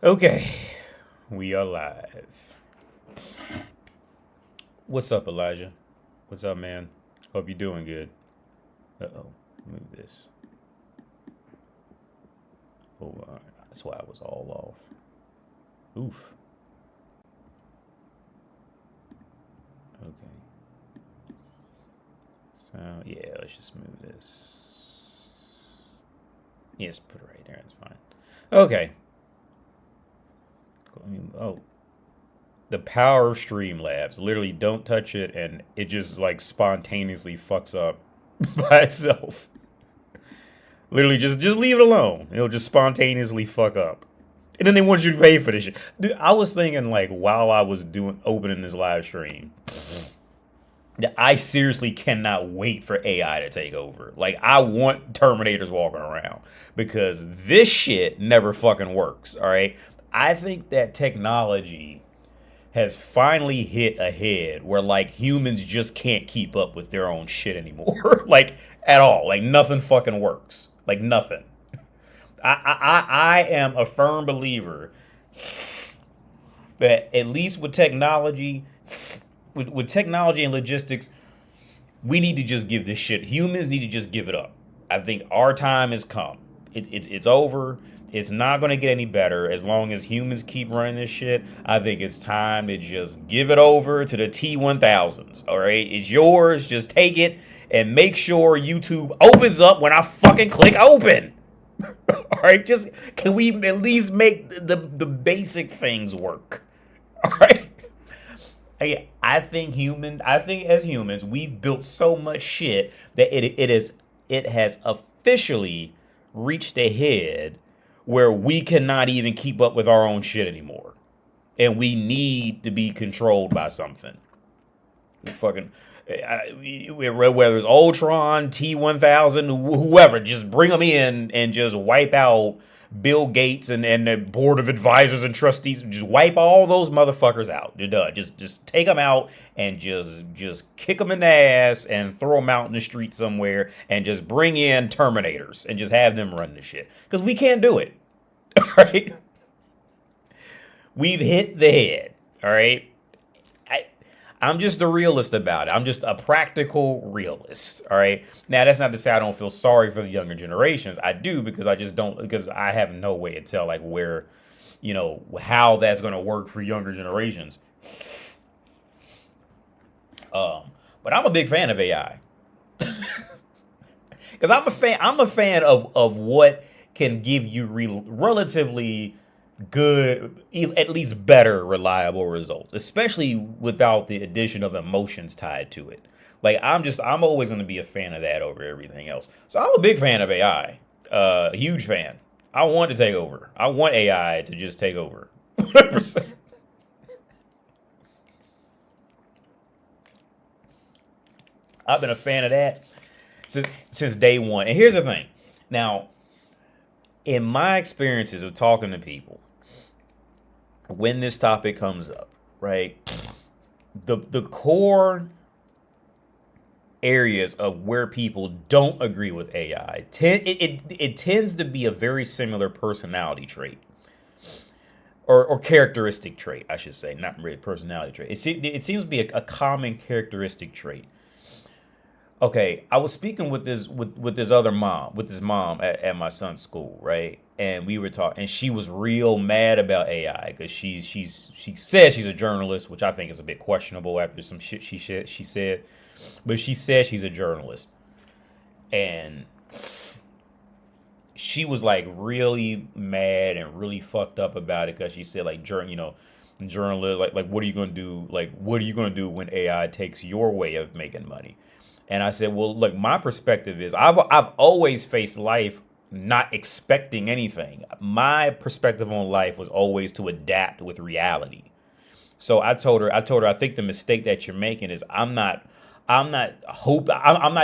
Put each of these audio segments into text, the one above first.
Okay, we are live. What's up, Elijah? What's up, man? Hope you're doing good. Uh-oh, move this. Oh, that's why I was all off. Oof. Okay. So, yeah, let's just move this. Yes, put it right there. That's fine. Okay. Oh, the power of Streamlabs. Literally, don't touch it, and it just like spontaneously fucks up by itself. Literally, just leave it alone. It'll just spontaneously fuck up. And then they want you to pay for this shit. Dude, I was thinking like while I was opening this live stream, that I seriously cannot wait for AI to take over. Like I want Terminators walking around because this shit never fucking works. All right. I think that technology has finally hit a head where like humans just can't keep up with their own shit anymore. Like at all. Like nothing fucking works. Like nothing. I am a firm believer that at least with technology, with technology and logistics, we need to just give this shit. Humans need to just give it up. I think our time has come. It's over. It's not going to get any better as long as humans keep running this shit. I think it's time to just give it over to the T1000s. All right, it's yours. Just take it and make sure YouTube opens up when I fucking click open. All right, just can we at least make the basic things work? All right. I think as humans, we've built so much shit that it has officially reached a head where we cannot even keep up with our own shit anymore. And we need to be controlled by something. Fucking whether it's Ultron, T1000, whoever, just bring them in and just wipe out Bill Gates and the board of advisors and trustees. Just wipe all those motherfuckers out. You're done. Just take them out and just kick them in the ass and throw them out in the street somewhere and just bring in Terminators and just have them run the shit because we can't do it. All right, we've hit the head. All right. I'm just a realist about it. I'm just a practical realist. All right. Now, that's not to say I don't feel sorry for the younger generations. I do because I just don't, because I have no way to tell like where, how that's going to work for younger generations. But I'm a big fan of AI because I'm a fan of what can give you relatively good, at least better, reliable results, especially without the addition of emotions tied to it. Like I'm always going to be a fan of that over everything else. So I'm a big fan of AI, a huge fan. I want to take over. I want AI to just take over. 100%. I've been a fan of that since day one. And here's the thing. Now, in my experiences of talking to people, when this topic comes up, right? The core areas of where people don't agree with AI, it tends to be a very similar personality trait. Or characteristic trait, I should say, not really personality trait. It seems to be a common characteristic trait. Okay, I was speaking with this other mom, with this mom at my son's school, right? And we were talking, and she was real mad about AI because she says she's a journalist, which I think is a bit questionable after some shit she said, but she said she's a journalist, and she was like really mad and really fucked up about it because she said like journalist, like what are you gonna do? Like what are you gonna do when AI takes your way of making money? And I said, well, look, my perspective is I've always faced life not expecting anything. My perspective on life was always to adapt with reality. So I told her, I think the mistake that you're making is I'm not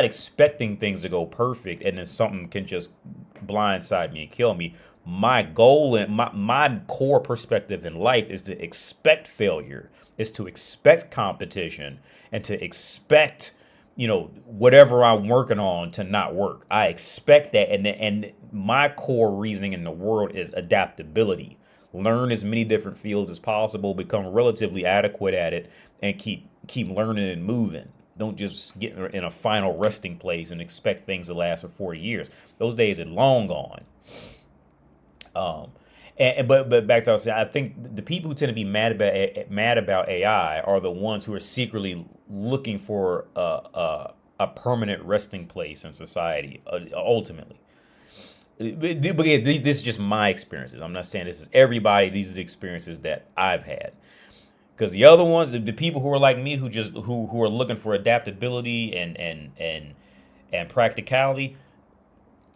expecting things to go perfect and then something can just blindside me and kill me. My goal and my core perspective in life is to expect failure, is to expect competition, and to expect whatever I'm working on to not work. I expect that, and my core reasoning in the world is adaptability. learn as many different fields as possible, become relatively adequate at it, and keep learning and moving. Don't just get in a final resting place and expect things to last for 40 years. Those days are long gone. But back to what I was saying, I think the people who tend to be mad about AI are the ones who are secretly looking for a permanent resting place in society. Ultimately, but again, this is just my experiences. I'm not saying this is everybody. These are the experiences that I've had. Because the other ones, the people who are like me, who are looking for adaptability and practicality,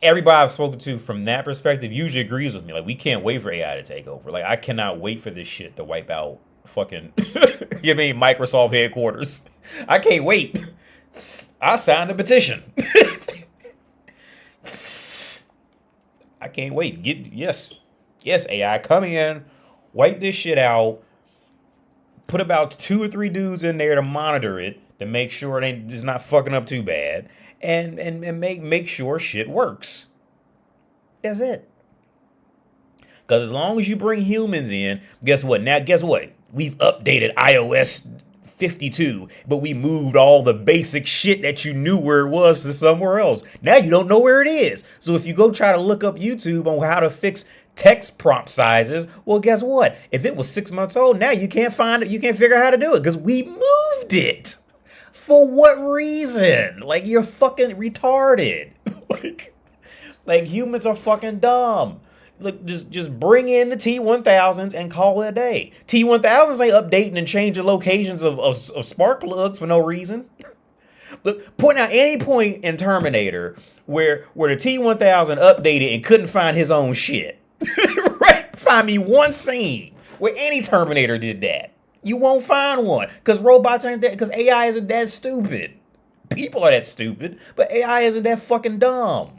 everybody I've spoken to from that perspective usually agrees with me. Like, we can't wait for AI to take over. Like, I cannot wait for this shit to wipe out fucking you mean Microsoft headquarters. I can't wait. I signed a petition. I can't wait. Yes, AI, come in, wipe this shit out. Put about 2 or 3 dudes in there to monitor it, to make sure it's not fucking up too bad, and make sure shit works. That's it. Because as long as you bring humans in, guess what? Now, guess what? We've updated iOS 52, but we moved all the basic shit that you knew where it was to somewhere else. Now you don't know where it is. So if you go try to look up YouTube on how to fix text prompt sizes, well, guess what? If it was 6 months old, now you can't find it. You can't figure out how to do it because we moved it. For what reason? Like, you're fucking retarded. like humans are fucking dumb. Look, just bring in the T1000s and call it a day. T1000s ain't updating and changing locations of spark plugs for no reason. Look, point out any point in Terminator where the T1000 updated and couldn't find his own shit. Right? Find me one scene where any Terminator did that. You won't find one because robots aren't that. Because AI isn't that stupid. People are that stupid, but AI isn't that fucking dumb.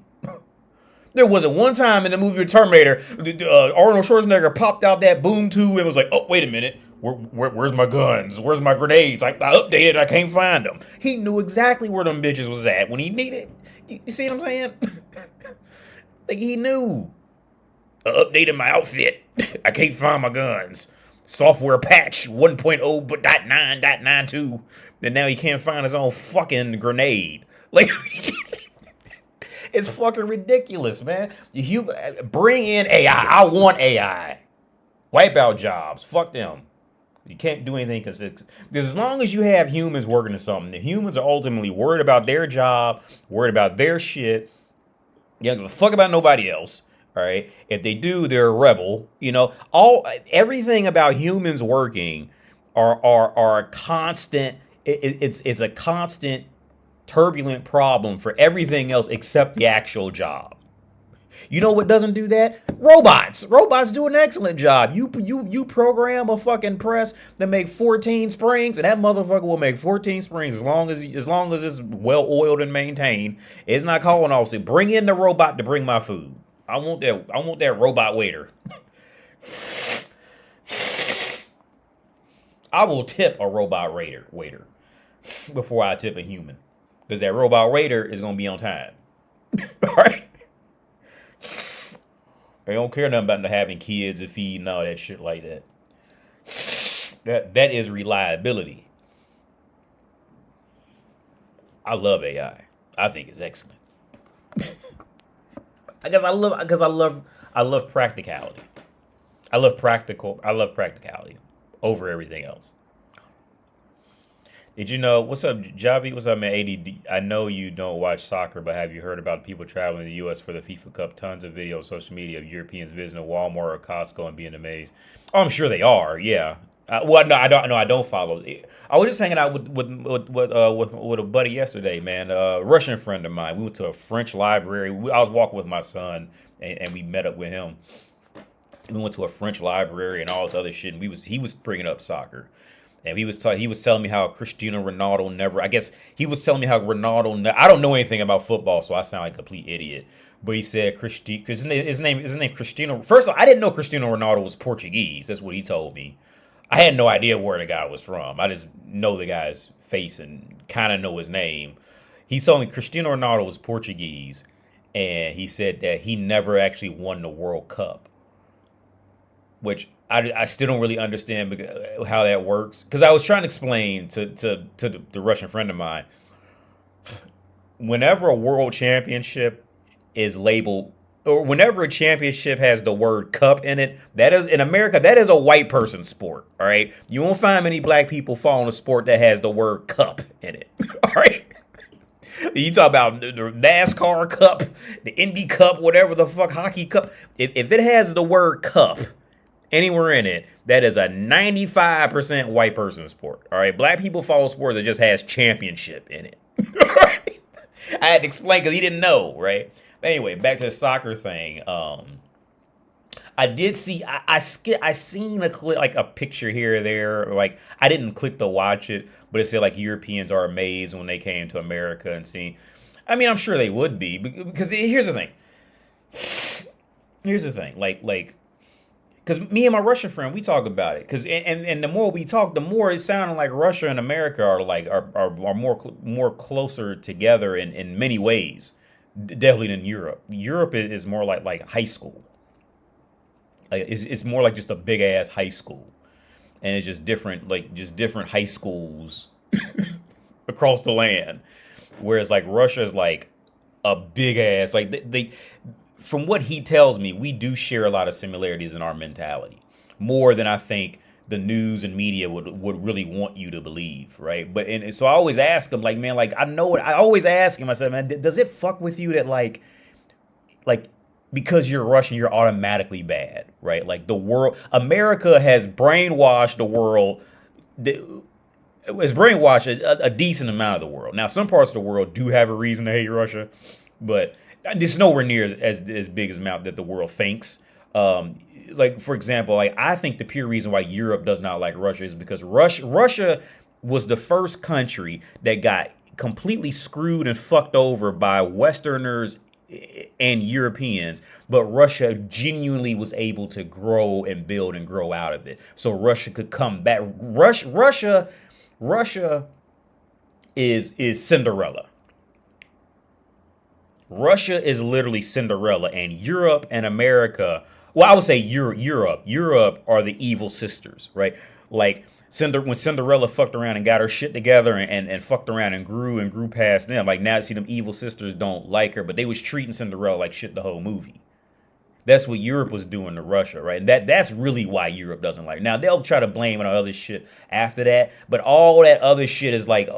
There wasn't one time in the movie Terminator, Arnold Schwarzenegger popped out that boom tube and was like, "Oh, wait a minute, where's my guns? Where's my grenades? I updated, I can't find them." He knew exactly where them bitches was at when he needed. You see what I'm saying? Like, he knew. I updated my outfit. I can't find my guns. Software patch 1.0.9.92. And now he can't find his own fucking grenade. Like, it's fucking ridiculous, man. Bring in AI. I want AI. Wipe out jobs. Fuck them. You can't do anything because as long as you have humans working on something, the humans are ultimately worried about their job, worried about their shit. You don't give a fuck about nobody else. All right. If they do, they're a rebel. You know, everything about humans working are a constant. It's a constant turbulent problem for everything else except the actual job. You know what doesn't do that? Robots. Robots do an excellent job. You program a fucking press that make 14 springs, and that motherfucker will make 14 springs as long as it's well oiled and maintained. It's not calling off. So bring in the robot to bring my food. I want that robot waiter. I will tip a robot waiter before I tip a human. Because that robot waiter is going to be on time. All right? They don't care nothing about having kids and feeding all that shit like that. That is reliability. I love AI. I think it's excellent. I love practicality. I love practicality over everything else. Did you know, what's up, Javi? What's up, man? ADD. I know you don't watch soccer, but have you heard about people traveling to the U.S. for the FIFA Cup? Tons of videos on social media of Europeans visiting Walmart or Costco and being amazed. Oh, I'm sure they are. Yeah. Well, no, I don't. No, I don't follow. I was just hanging out with a buddy yesterday, man. A Russian friend of mine. We went to a French library. I was walking with my son, and we met up with him. We went to a French library and all this other shit. And he was bringing up soccer. And he was telling me how Cristiano Ronaldo never. I guess he was telling me how Ronaldo. I don't know anything about football, so I sound like a complete idiot. But he said because his name Cristiano. First of all, I didn't know Cristiano Ronaldo was Portuguese. That's what he told me. I had no idea where the guy was from. I just know the guy's face and kind of know his name. He told me Cristiano Ronaldo was Portuguese, and he said that he never actually won the World Cup. which I still don't really understand how that works. Because I was trying to explain to the Russian friend of mine, whenever a world championship is labeled, or whenever a championship has the word cup in it, that is, in America, that is a white person sport. All right. You won't find many black people following a sport that has the word cup in it. All right. You talk about the NASCAR Cup, the Indy Cup, whatever the fuck, hockey cup. If it has the word cup anywhere in it, that is a 95% white person sport. All right. Black people follow sports that just has championship in it. All right. I had to explain because he didn't know, right? But anyway, back to the soccer thing. I did see, I seen a clip, like a picture here or there. Like, I didn't click to watch it, but it said like Europeans are amazed when they came to America and see. I mean, I'm sure they would be, because here's the thing. Like, because me and my Russian friend, we talk about it. Because and the more we talk, the more it sounded like Russia and America are more closer together in many ways, definitely than Europe. Europe is more like high school. Like it's more like just a big ass high school, and it's just different high schools across the land. Whereas like Russia is like a big ass, like they from what he tells me, we do share a lot of similarities in our mentality, more than I think the news and media would really want you to believe, right? But and so I always ask him, like, man, like I know it. I always ask him, I said, man, does it fuck with you that like because you're Russian, you're automatically bad, right? Like the world, America has brainwashed the world. Has brainwashed a decent amount of the world. Now, some parts of the world do have a reason to hate Russia, but it's nowhere near as big as amount that the world thinks. Like, for example, like I think the pure reason why Europe does not like Russia is because Russia was the first country that got completely screwed and fucked over by Westerners and Europeans, but Russia genuinely was able to grow and build and grow out of it. So Russia could come back. Russia is Cinderella. Russia is literally Cinderella, and Europe and America, well, I would say Europe are the evil sisters, right? Like when Cinderella fucked around and got her shit together and fucked around and grew past them. Like now, see, them evil sisters don't like her, but they was treating Cinderella like shit the whole movie. That's what Europe was doing to Russia, right? And that's really why Europe doesn't like it. Now, they'll try to blame it on other shit after that, but all that other shit is like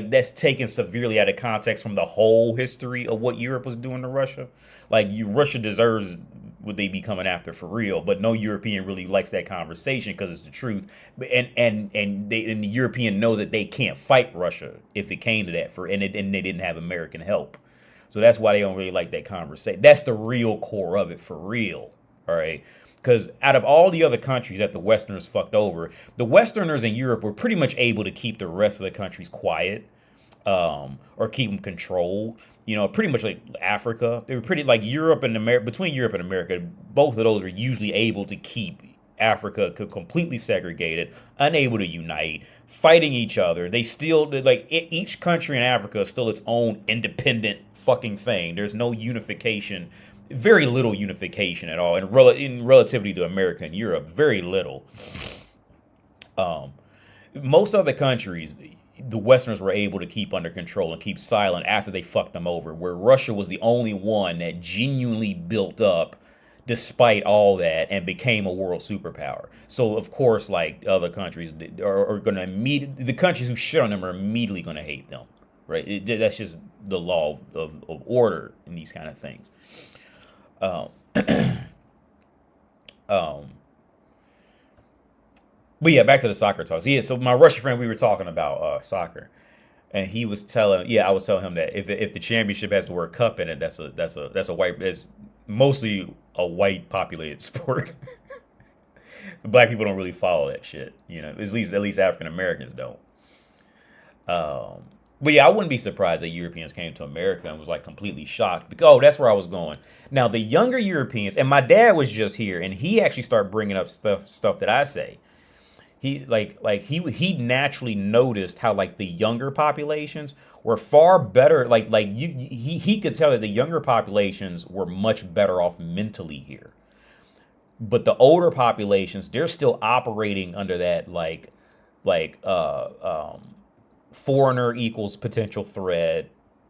that's taken severely out of context from the whole history of what Europe was doing to Russia. Like Russia deserves what they be coming after for real, but no European really likes that conversation because it's the truth. And the European knows that they can't fight Russia if it came to that and they didn't have American help. So that's why they don't really like that conversation. That's the real core of it for real. All right. Because out of all the other countries that the Westerners fucked over, the Westerners in Europe were pretty much able to keep the rest of the countries quiet, or keep them controlled. You know, pretty much like Africa. They were pretty like Europe and America. Between Europe and America, both of those were usually able to keep Africa completely segregated, unable to unite, fighting each other. They still, like, each country in Africa is still its own independent fucking thing. There's no unification, very little unification at all, in relativity to America and Europe, very little. Most other countries, the Westerners were able to keep under control and keep silent after they fucked them over, where Russia was the only one that genuinely built up despite all that and became a world superpower. So, of course, like other countries are going to the countries who shit on them are immediately going to hate them, right? That's just the law of order in these kind of things. But yeah, back to the soccer talks. Yeah, so my Russian friend, we were talking about soccer, and he was I was telling him that if the championship has the word cup in it, that's mostly a white populated sport. Black people don't really follow that shit, you know. At least African Americans don't. But yeah, I wouldn't be surprised that Europeans came to America and was like completely shocked because that's where I was going. Now the younger Europeans, and my dad was just here, and he actually started bringing up stuff that I say. He naturally noticed how like the younger populations were far better. He could tell that the younger populations were much better off mentally here, But the older populations, they're still operating under that like foreigner equals potential threat.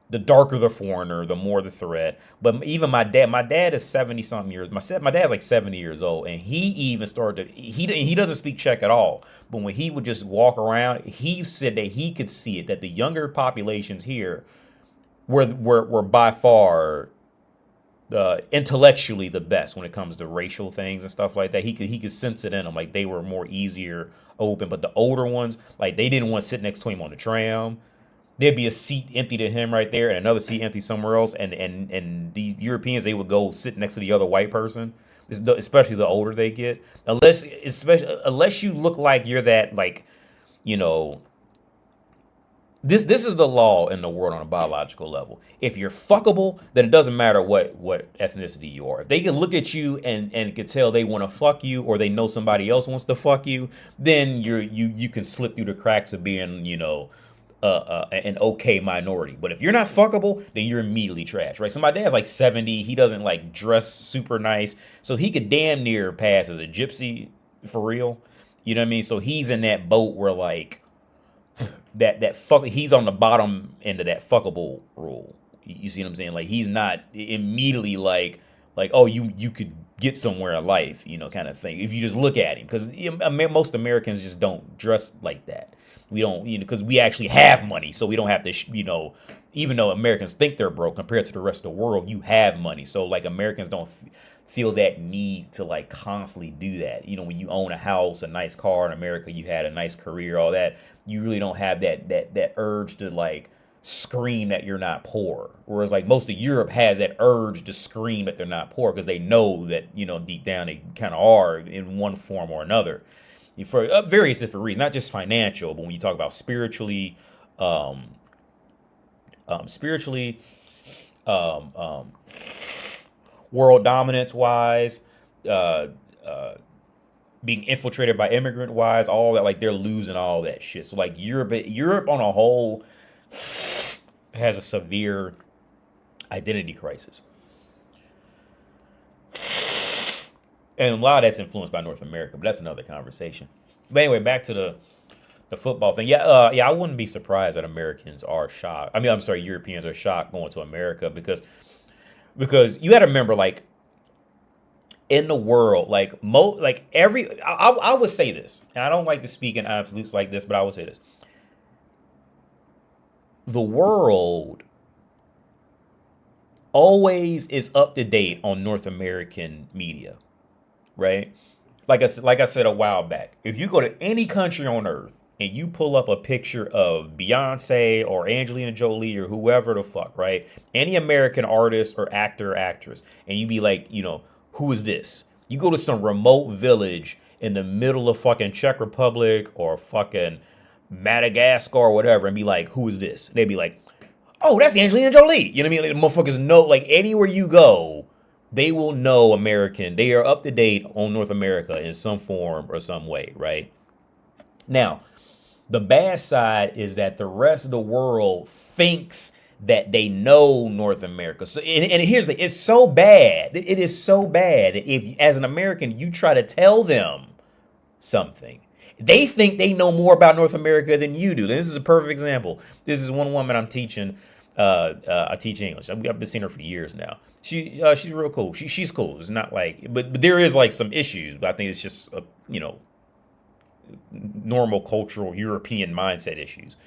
The darker the foreigner, the more the threat. But even my dad is 70 something years. My dad's like 70 years old, and he even started to, he doesn't speak Czech at all. But when he would just walk around, he said that he could see it, that the younger populations here were by far intellectually the best when it comes to racial things and stuff like that. He could sense it in them, like they were more easier open. But the older ones, like they didn't want to sit next to him on the tram. There'd be a seat empty to him right there and another seat empty somewhere else. And these Europeans, they would go sit next to the other white person, especially the older they get. Unless you look like you're that, like, you know, this is the law in the world on a biological level. If you're fuckable, then it doesn't matter what ethnicity you are. If they can look at you and can tell they want to fuck you, or they know somebody else wants to fuck you, then you can slip through the cracks of being, you know, an okay minority. But if you're not fuckable, then you're immediately trash, right? So my dad's like 70. He doesn't like dress super nice, so he could damn near pass as a gypsy for real. You know what I mean? So he's in that boat where like he's on the bottom end of that fuckable rule. You see what I'm saying? Like he's not immediately like oh you could get somewhere in life, you know, kind of thing. If you just look at him, because most Americans just don't dress like that. We don't, you know, because we actually have money, so we don't have to, you know, even though Americans think they're broke compared to the rest of the world, you have money. So like Americans don't feel that need to like constantly do that. You know, when you own a house, a nice car in America, you had a nice career, all that, you really don't have that urge to like scream that you're not poor. Whereas like most of Europe has that urge to scream that they're not poor because they know that, you know, deep down they kind of are in one form or another. For various different reasons, not just financial, but when you talk about spiritually, world dominance wise, being infiltrated by immigrant wise, all that, like they're losing all that shit. So like Europe on a whole has a severe identity crisis. And a lot of that's influenced by North America, but that's another conversation. But anyway, back to the football thing. Yeah, I wouldn't be surprised that Americans are shocked. I mean, I'm sorry, Europeans are shocked going to America because you got to remember, like in the world, like I would say this, and I don't like to speak in absolutes like this, but I would say this: the world always is up to date on North American media. Right? Like I said a while back, if you go to any country on earth and you pull up a picture of Beyonce or Angelina Jolie or whoever the fuck, right? Any American artist or actor or actress, and you be like, you know, who is this? You go to some remote village in the middle of fucking Czech Republic or fucking Madagascar or whatever and be like, who is this? And they'd be like, oh, that's Angelina Jolie. You know what I mean? Like, the motherfuckers know, like anywhere you go, they will know American. They are up to date on North America in some form or some way, right? Now, the bad side is that the rest of the world thinks that they know North America. So, and here's it's so bad. It is so bad that if, as an American, you try to tell them something, they think they know more about North America than you do. This is a perfect example. This is one woman I'm teaching. I teach English. I've been seeing her for years now. She's real cool. She's cool. It's not like, but there is like some issues. But I think it's just you know, normal cultural European mindset issues.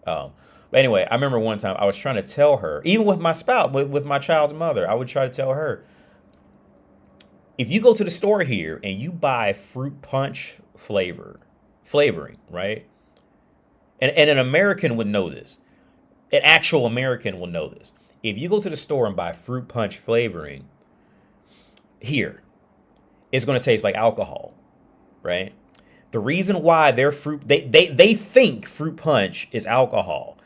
But anyway, I remember one time I was trying to tell her, even with my spouse, with my child's mother, I would try to tell her, if you go to the store here and you buy fruit punch flavoring, right? And an American would know this. An actual American will know this. If you go to the store and buy fruit punch flavoring here, it's going to taste like alcohol, right? The reason why their they think fruit punch is alcohol.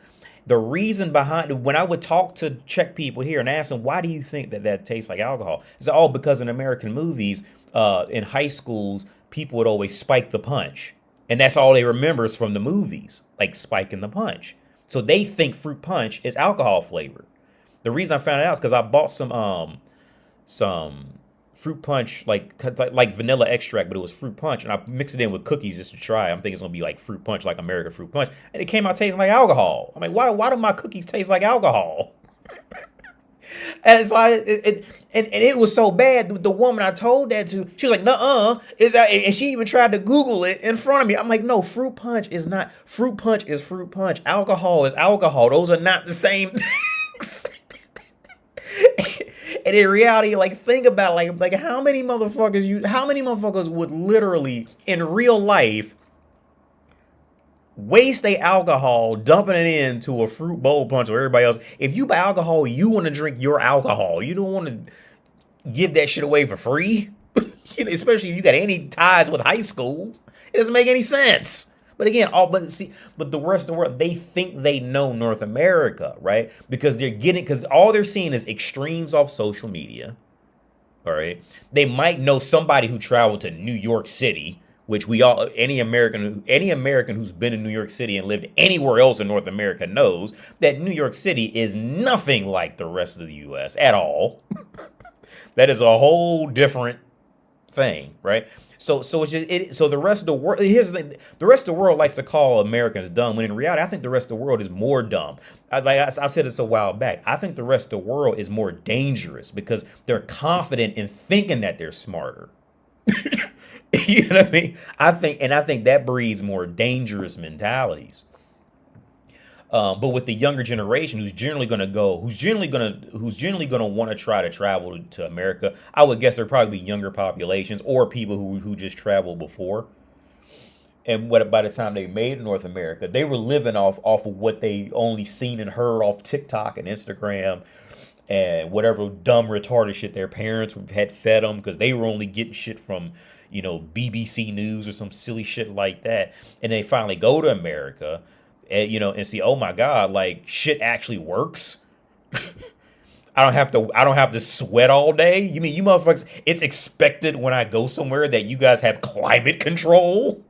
The reason behind, when I would talk to Czech people here and ask them, why do you think that tastes like alcohol? It's all because in American movies, in high schools, people would always spike the punch. And that's all they remember is from the movies, like spiking the punch. So they think fruit punch is alcohol flavored. The reason I found it out is because I bought some fruit punch, like vanilla extract, but it was fruit punch, and I mixed it in with cookies just to try. I'm thinking it's gonna be like fruit punch, like American fruit punch, and it came out tasting like alcohol. I'm like, why do my cookies taste like alcohol? And so and it was so bad. The woman I told that to, she was like, "Nuh-uh." Is that? And she even tried to Google it in front of me. I'm like, no, fruit punch is not. Fruit punch is fruit punch. Alcohol is alcohol. Those are not the same things. And in reality, like, think about it, like how many motherfuckers would literally in real life waste their alcohol dumping it into a fruit bowl punch or everybody else. If you buy alcohol, you want to drink your alcohol. You don't want to give that shit away for free. Especially if you got any ties with high school. It doesn't make any sense. But again, but the rest of the world, they think they know North America, right? Because all they're seeing is extremes off social media. All right. They might know somebody who traveled to New York City, which any American who's been in New York City and lived anywhere else in North America knows that New York City is nothing like the rest of the US at all. That is a whole different thing, right? So the rest of the world, here's the thing, the rest of the world likes to call Americans dumb, when in reality, I think the rest of the world is more dumb. I've said this a while back. I think the rest of the world is more dangerous because they're confident in thinking that they're smarter. You know what I mean? I think that breeds more dangerous mentalities. But with the younger generation, who's generally going to want to try to travel to America, I would guess there'd probably be younger populations or people who just traveled before. And by the time they made North America, they were living off of what they only seen and heard off TikTok and Instagram and whatever dumb retarded shit their parents had fed them, because they were only getting shit from, BBC News or some silly shit like that. And they finally go to America and see, oh my God, like, shit actually works. I don't have to sweat all day. You mean you motherfuckers, it's expected when I go somewhere that you guys have climate control?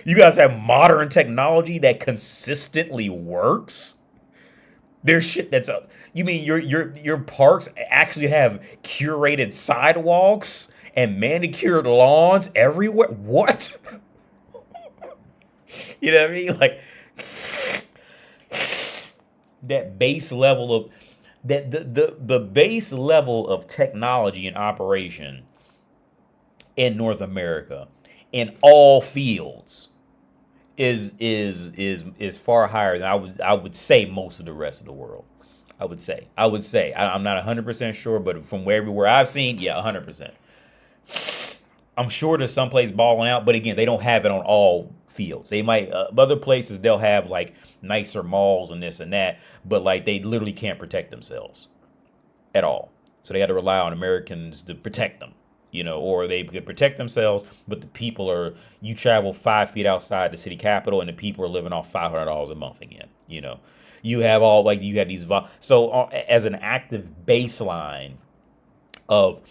You guys have modern technology that consistently works? There's shit that's up. You mean your parks actually have curated sidewalks and manicured lawns everywhere? What? You know what I mean? Like, that base level of the base level of technology and operation in North America in all fields is far higher than I would say most of the rest of the world. I would say I'm not 100% sure, but from everywhere I've seen, yeah, 100%. I'm sure there's someplace balling out, but again, they don't have it on all fields. They might other places, they'll have like nicer malls and this and that, but like they literally can't protect themselves at all. So they got to rely on Americans to protect them, or they could protect themselves, but the people you travel 5 feet outside the city capital and the people are living off $500 a month again. You have these so as an active baseline of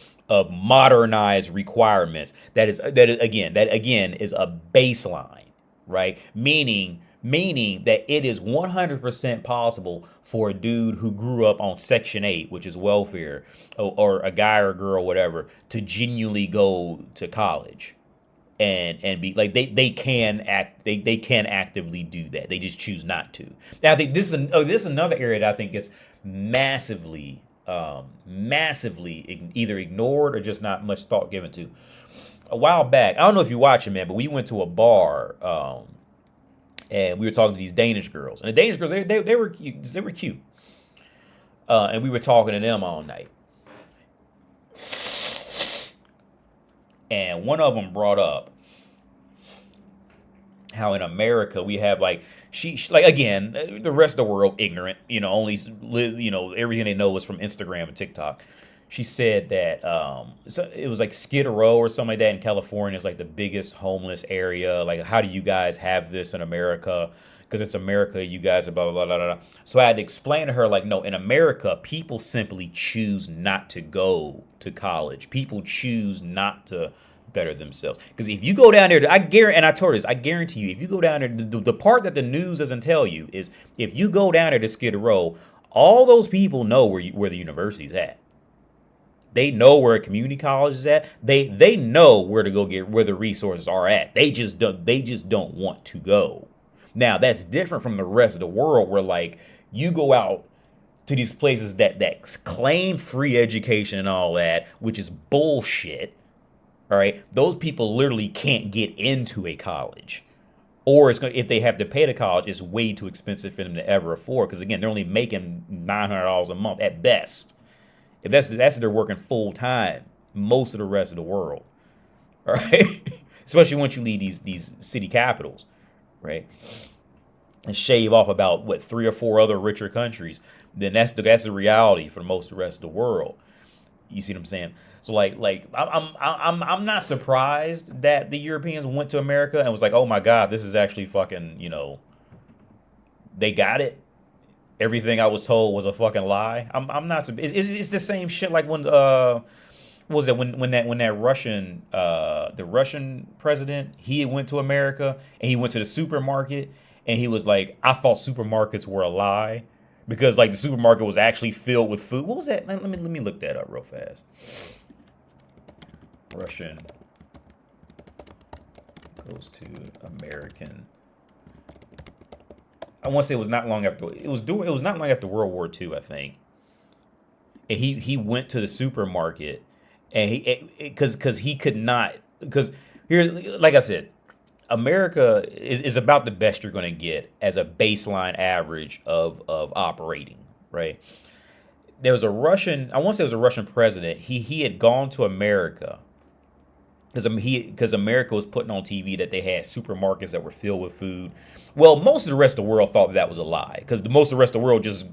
modernized requirements, that again is a baseline, right? Meaning that it is 100% possible for a dude who grew up on Section 8, which is welfare, or a guy or girl, whatever, to genuinely go to college and be like, they can actively do that. They just choose not to. Now, I think this is another area that I think gets massively either ignored or just not much thought given to. A while back, I don't know if you're watching, man, but we went to a bar and we were talking to these Danish girls, and the Danish girls, they were cute. They were cute, and we were talking to them all night. And one of them brought up how in America we have she like, again, the rest of the world ignorant, only live, everything they know is from Instagram and TikTok. She said that so it was like Skid Row or something like that in California is like the biggest homeless area. Like, how do you guys have this in America? Because it's America, you guys are blah, blah, blah, blah, blah. So I had to explain to her, like, no, in America, people simply choose not to go to college. People choose not to better themselves. Because if you go down there, I guarantee you, if you go down there, the part that the news doesn't tell you is if you go down there to Skid Row, all those people know where the university's at. They know where a community college is at. They know where to go get where the resources are at. They just don't want to go. Now that's different from the rest of the world where like you go out to these places that claim free education and all that, which is bullshit. All right, those people literally can't get into a college, or if they have to pay the college, it's way too expensive for them to ever afford. Because again, they're only making $900 a month at best. If that's they're working full time, most of the rest of the world, all right, especially once you leave these city capitals, right, and shave off about what 3 or 4 other richer countries, then that's the reality for most of the rest of the world. You see what I'm saying? So like I'm not surprised that the Europeans went to America and was like, oh my God, this is actually fucking, they got it. Everything I was told was a fucking lie. I'm not. It's the same shit like when what was it when that Russian the Russian president, he went to America and he went to the supermarket and he was like, I thought supermarkets were a lie because like the supermarket was actually filled with food. What was that? Let me look that up real fast. Russian goes to American. I want to say it was not long after it was not long after World War II, I think. And he went to the supermarket and because he could not, because here, like I said, America is about the best you're going to get as a baseline average of operating, right? There was a Russian, I want to say it was a Russian president. He had gone to America because America was putting on TV that they had supermarkets that were filled with food. Well, most of the rest of the world thought that was a lie because most of the rest of the world just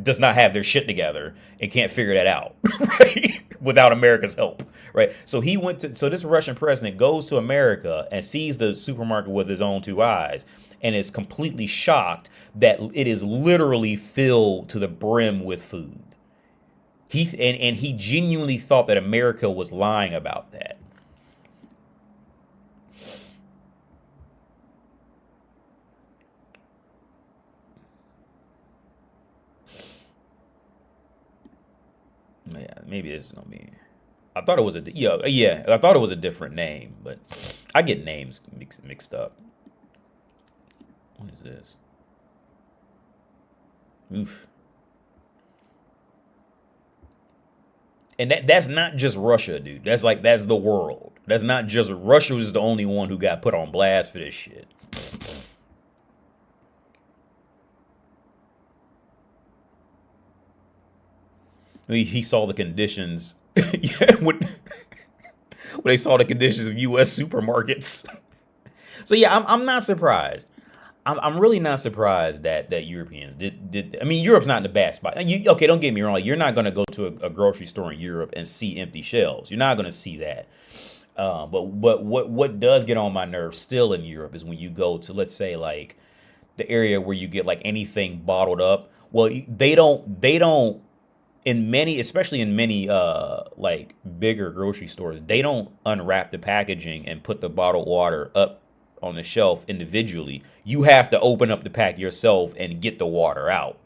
does not have their shit together and can't figure that out, right? Without America's help, right? So this Russian president goes to America and sees the supermarket with his own 2 eyes and is completely shocked that it is literally filled to the brim with food. He genuinely thought that America was lying about that. Yeah, maybe this is gonna be. I thought it was I thought it was a different name, but I get names mixed up. What is this? Oof. And that's not just Russia, dude. That's the world. That's not just Russia was the only one who got put on blast for this shit. He saw the conditions when they saw the conditions of U.S. supermarkets. So yeah, I'm not surprised. I'm really not surprised that Europeans did. I mean, Europe's not in the bad spot. Okay, don't get me wrong. You're not going to go to a grocery store in Europe and see empty shelves. You're not going to see that. But what does get on my nerves still in Europe is when you go to, let's say, like the area where you get like anything bottled up. Well, they don't especially in many like bigger grocery stores, they don't unwrap the packaging and put the bottled water up on the shelf individually. You have to open up the pack yourself and get the water out,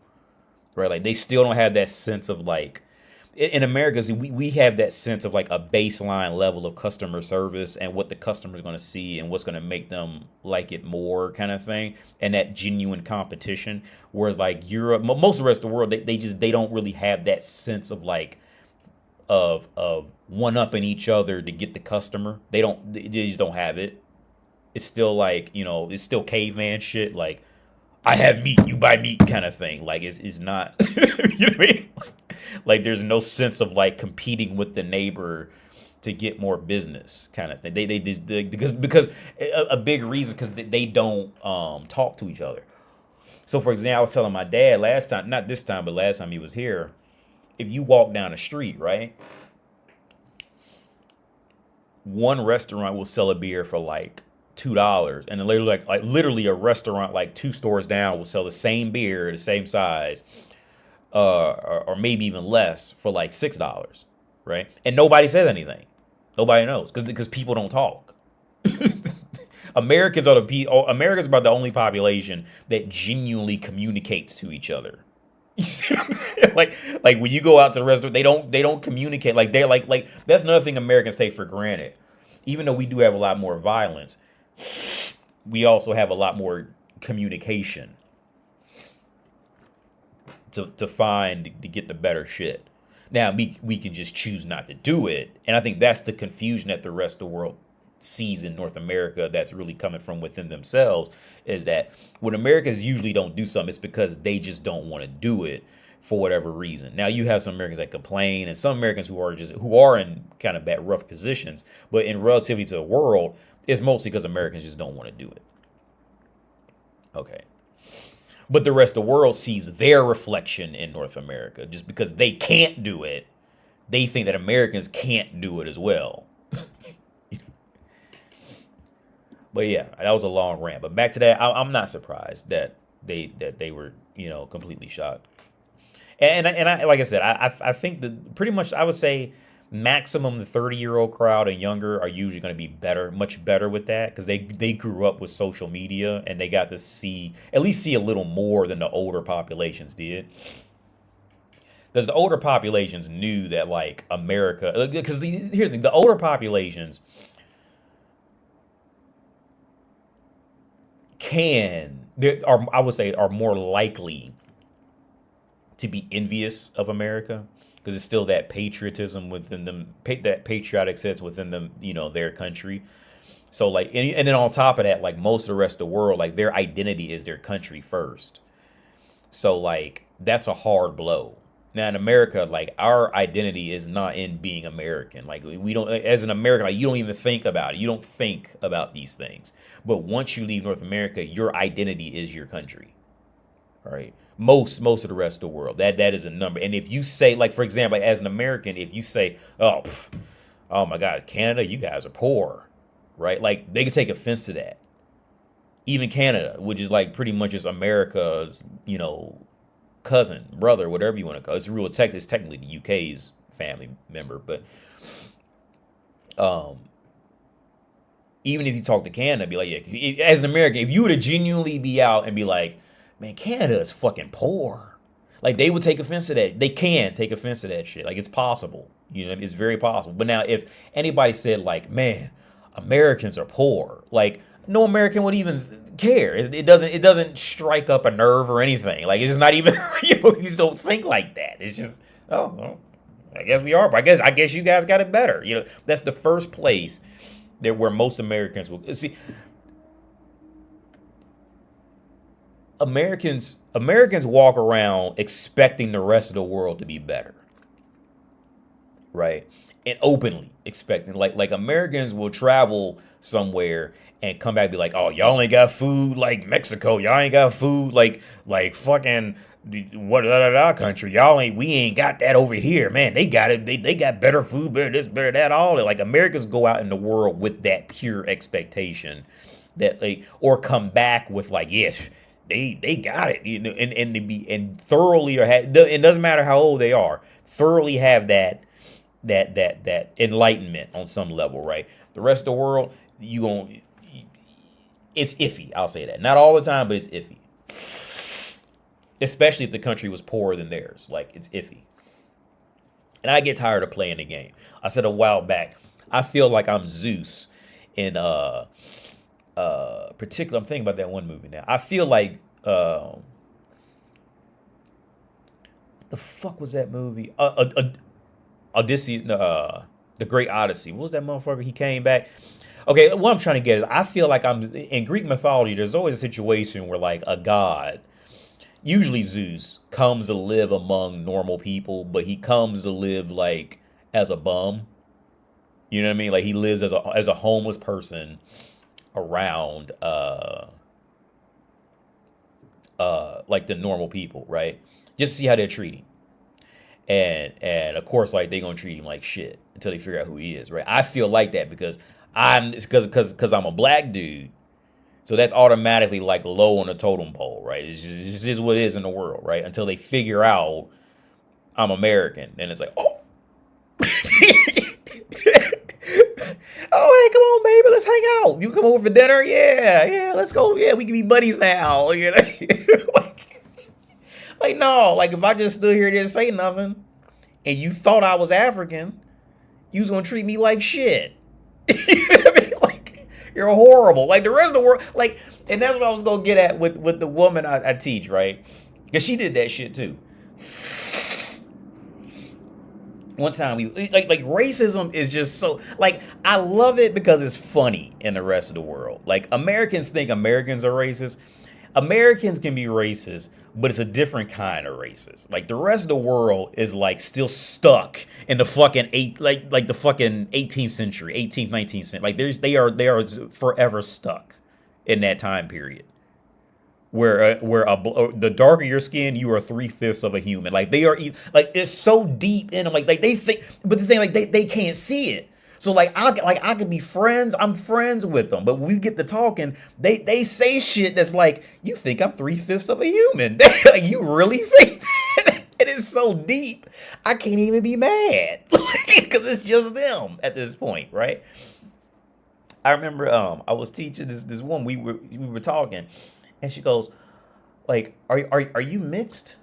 right? Like they still don't have that sense of like, in America, we have that sense of like a baseline level of customer service and what the customer is going to see and what's going to make them like it more kind of thing, and that genuine competition. Whereas like Europe, most of the rest of the world, they don't really have that sense of like of one-upping each other to get the customer. They just don't have it. It's still like, it's still caveman shit. Like, I have meat, you buy meat kind of thing. Like it's not, you know what I mean? Like there's no sense of like competing with the neighbor to get more business kind of thing. Because a big reason because they don't talk to each other. So for example, I was telling my dad last time, not this time, but last time he was here, if you walk down the street, right? One restaurant will sell a beer for like $2, and then later like literally a restaurant like 2 stores down will sell the same beer, the same size, or maybe even less for like $6, right? And nobody says anything. Nobody knows because people don't talk. Americans are about the only population that genuinely communicates to each other, You see what I'm saying? Like when you go out to the restaurant, they don't communicate. Like they're like that's another thing Americans take for granted. Even though we do have a lot more violence, we also have a lot more communication to find to get the better shit. Now we can just choose not to do it, and I think that's the confusion that the rest of the world sees in North America. That's really coming from within themselves. Is that when Americans usually don't do something, it's because they just don't want to do it for whatever reason. Now you have some Americans that complain, and some Americans who are in kind of bad rough positions, but in relativity to the world, it's mostly because Americans just don't want to do it. Okay. But the rest of the world sees their reflection in North America. Just because they can't do it, they think that Americans can't do it as well. But yeah, that was a long rant. But back to that, I'm not surprised that they were, completely shocked. And I like I said, I think that pretty much I would say maximum the 30-year-old crowd and younger are usually going to be much better with that, because they grew up with social media and they got to at least see a little more than the older populations did. Because the older populations knew that like America, because here's the thing, the older populations I would say are more likely to be envious of America, because it's still that patriotism within them, that patriotic sense within them, their country. So like, and then on top of that, like most of the rest of the world, like their identity is their country first. So like, that's a hard blow. Now in America, like our identity is not in being American. Like we don't, as an American, like you don't even think about it. You don't think about these things. But once you leave North America, your identity is your country. All right. Most of the rest of the world, that is a number. And if you say, like, for example, as an American, if you say, oh my God, Canada, you guys are poor, right? Like they could take offense to that. Even Canada, which is like pretty much just America's, cousin, brother, whatever you want to call it. It's real tech. It's technically the UK's family member, but even if you talk to Canada, be like, yeah, as an American, if you were to genuinely be out and be like, man, Canada is fucking poor. Like they would take offense to that. They can take offense to that shit. Like it's possible, it's very possible. But now if anybody said like, man, Americans are poor, like no American would even care. It doesn't strike up a nerve or anything. Like it's just not even, you just don't think like that. It's just, oh, well, I guess we are. But I guess you guys got it better. That's the first place where most Americans will see. Americans walk around expecting the rest of the world to be better, right? And openly expecting, like Americans will travel somewhere and come back and be like, oh, y'all ain't got food like Mexico, y'all ain't got food like fucking what other country, we ain't got that over here, man. They got it, they got better food, better this, better that, all that. Like Americans go out in the world with that pure expectation that or come back with like, yes. They got it, and to be and thoroughly it doesn't matter how old they are, thoroughly have that enlightenment on some level, right? The rest of the world, it's iffy. I'll say that. Not all the time, but it's iffy. Especially if the country was poorer than theirs, like it's iffy. And I get tired of playing the game. I said a while back, I feel like I'm Zeus in particular, I'm thinking about that one movie now. I feel like what the fuck was that movie? Odyssey, the Great Odyssey. What was that motherfucker? He came back. Okay, what I'm trying to get is I feel like I'm in Greek mythology. There's always a situation where like a god, usually Zeus, comes to live among normal people, but he comes to live like as a bum. You know what I mean? Like he lives as a homeless person around like the normal people, right? Just to see how they're treating. And of course, like they're gonna treat him like shit until they figure out who he is, right? I feel like that because I'm a black dude, so that's automatically like low on the totem pole, right? It's just what it is in the world, right? Until they figure out I'm American, then it's like, oh, oh, hey, come on, baby, let's hang out. You come over for dinner? Yeah, let's go. Yeah, we can be buddies now. Like, no, like if I just stood here and didn't say nothing and you thought I was African, you was gonna treat me like shit. You know what I mean? Like, you're horrible. Like the rest of the world, like, and that's what I was gonna get at with the woman I teach, right? Because she did that shit too. One time we like racism is just so like I love it because it's funny in the rest of the world. Like Americans think Americans are racist. Americans can be racist, but it's a different kind of racist. Like the rest of the world is like still stuck in the fucking the fucking 18th century, 18th, 19th century. Like they are forever stuck in that time period. Where the darker your skin, you are 3/5 of a human. Like they are like it's so deep in them. Like they think, but the thing like they can't see it. So like I could be friends. I'm friends with them, but when we get to talking, they say shit that's like, you think I'm 3/5 of a human? Like you really think that? It is so deep. I can't even be mad because it's just them at this point, right? I remember I was teaching this woman. We were talking. And she goes, like, are you mixed?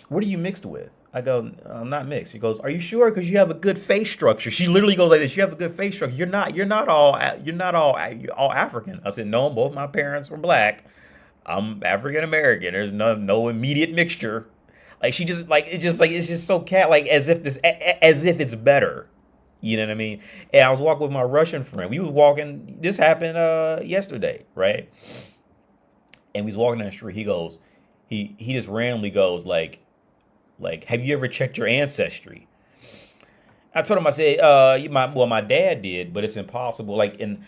What are you mixed with? I go, I'm not mixed. She goes, are you sure? Because you have a good face structure. She literally goes like this. You have a good face structure. You're not all African. I said, no, both my parents were black. I'm African American. There's no immediate mixture. Like she just like it's just so like as if it's better. You know what I mean? And I was walking with my Russian friend. We was walking. This happened yesterday, right? And we was walking down the street. He goes, he just randomly goes like, have you ever checked your ancestry? I told him, I said, my dad did, but it's impossible. Like in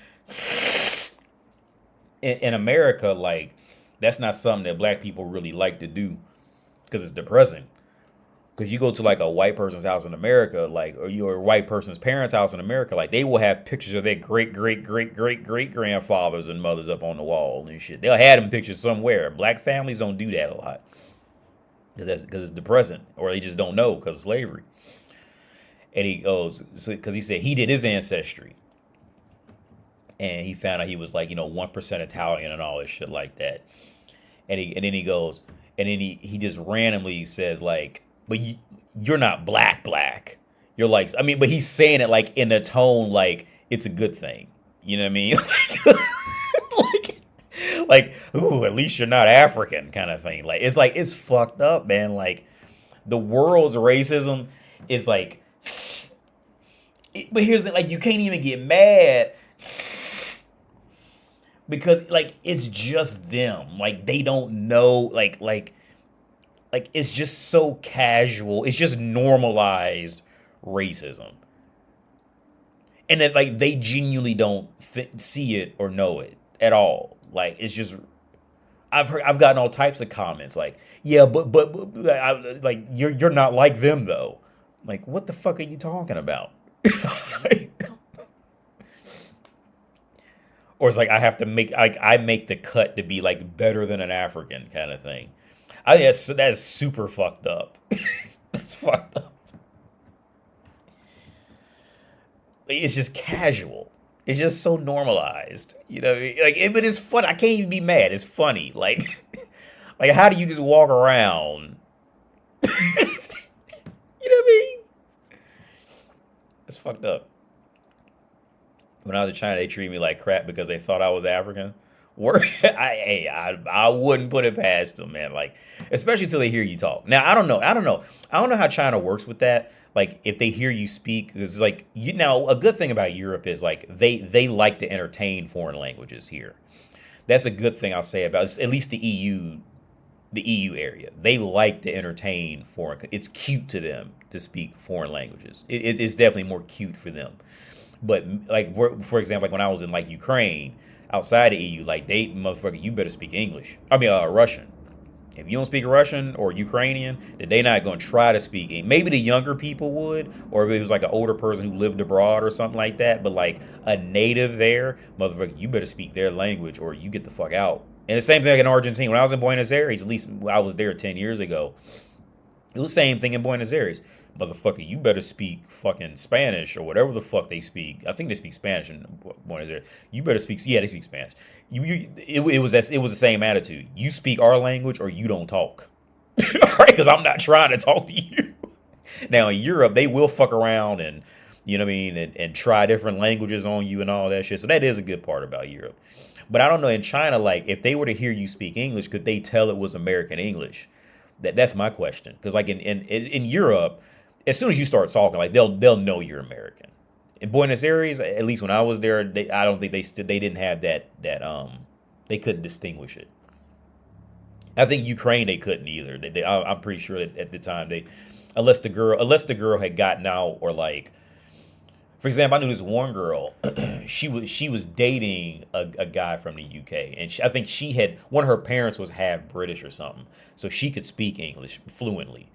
America, like that's not something that black people really like to do because it's depressing. Because you go to like a white person's house in America, like, or you're a white person's parents' house in America, like they will have pictures of their great grandfathers and mothers up on the wall and shit. They'll have them pictures somewhere. Black families don't do that a lot because it's depressing, or they just don't know because of slavery. And he goes, because he said he did his ancestry, and he found out he was like 1% Italian and all this shit like that. And then he goes, and then he just randomly says like, but you're not black. You're like, I mean, but he's saying it like in a tone like it's a good thing. You know what I mean? like, ooh, at least you're not African kind of thing. Like it's fucked up, man. Like the world's racism is like, but here's the like, you can't even get mad because like it's just them. Like they don't know like it's just so casual. It's just normalized racism. And that like they genuinely don't see it or know it at all. Like it's just I've gotten all types of comments like, yeah, but like you're not like them though. Like what the fuck are you talking about? Or it's like I have to make I make the cut to be like better than an African kind of thing. I think that's super fucked up. That's fucked up. It's just casual. It's just so normalized. You know, like but it's fun. I can't even be mad. It's funny. Like how do you just walk around? You know what I mean? It's fucked up. When I was in China, they treated me like crap because they thought I was African. I wouldn't put it past them, man. Like, especially till they hear you talk. Now, I don't know how China works with that. Like, if they hear you speak, it's like a good thing about Europe is like they like to entertain foreign languages here. That's a good thing I'll say about at least the EU area. They like to entertain foreign. It's cute to them to speak foreign languages. It's definitely more cute for them. But like for example, like when I was in like Ukraine. Outside the EU, like they motherfucker, you better speak English. I mean, Russian. If you don't speak Russian or Ukrainian, then they not gonna try to speak English. Maybe the younger people would, or if it was like an older person who lived abroad or something like that. But like a native there, motherfucker, you better speak their language or you get the fuck out. And the same thing like in Argentina. When I was in Buenos Aires, at least I was there 10 years ago. It was the same thing in Buenos Aires. Motherfucker, you better speak fucking Spanish or whatever the fuck they speak. I think they speak Spanish in Buenos Aires. You better speak. Yeah, they speak Spanish. It was the same attitude. You speak our language or you don't talk. right? Because I'm not trying to talk to you. Now in Europe, they will fuck around and you know what I mean, and try different languages on you and all that shit. So that is a good part about Europe. But I don't know in China, like if they were to hear you speak English, could they tell it was American English? That's my question. Because like in Europe, as soon as you start talking, like they'll know you're American. In Buenos Aires, at least when I was there, I don't think they didn't have that they couldn't distinguish it. I think Ukraine they couldn't either. I'm pretty sure that at the time unless the girl had gotten out or like, for example, I knew this one girl. she was dating a guy from the UK, and I think one of her parents was half British or something, so she could speak English fluently.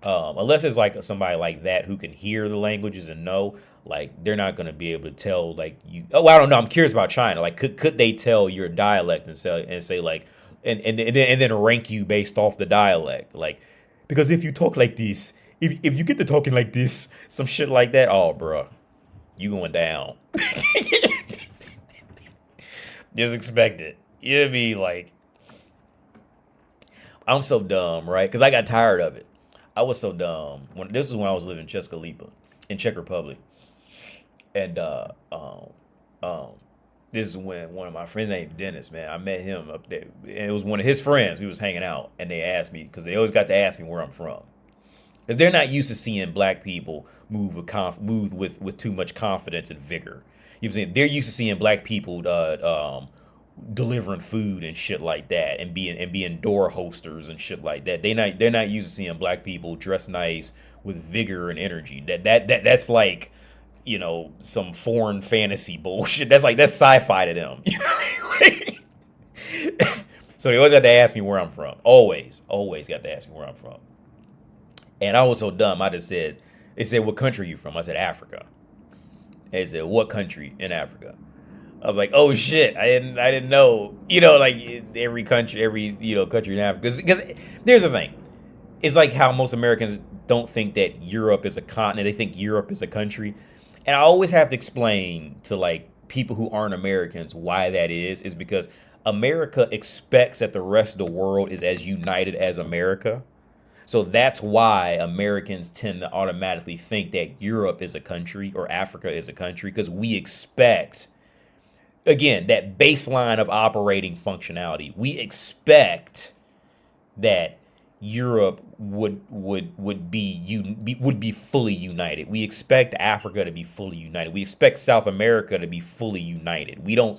Unless it's like somebody like that who can hear the languages and know, like they're not gonna be able to tell like you. Oh, I don't know. I'm curious about China. Like, could they tell your dialect and say like, and then rank you based off the dialect, like because if you talk like this, if you get to talking like this, some shit like that, oh, bruh, you going down. Just expect it. You'll be like, I'm so dumb, right? Because I got tired of it. I was so dumb. This is when I was living in Cheskalipa, in Czech Republic. And this is when one of my friends named Dennis, man, I met him up there. And it was one of his friends. We was hanging out. And they asked me, because they always got to ask me where I'm from. Because they're not used to seeing black people move with too much confidence and vigor. You know what I'm saying? They're used to seeing black people delivering food and shit like that, and being door hosters and shit like that. They're not used to seeing black people dress nice with vigor and energy. That's like, you know, some foreign fantasy bullshit. That's sci-fi to them. You know what I mean? So they always got to ask me where I'm from. Always got to ask me where I'm from. And I was so dumb. I just said, they said, what country are you from? I said, Africa. They said, what country in Africa? I was like, oh shit, I didn't know. You know, like every country in Africa. Because there's the thing. It's like how most Americans don't think that Europe is a continent. They think Europe is a country. And I always have to explain to like people who aren't Americans why that is because America expects that the rest of the world is as united as America. So that's why Americans tend to automatically think that Europe is a country or Africa is a country, because we expect, again, that baseline of operating functionality. We expect that Europe would be fully united. We expect Africa to be fully united. We expect South America to be fully united. We don't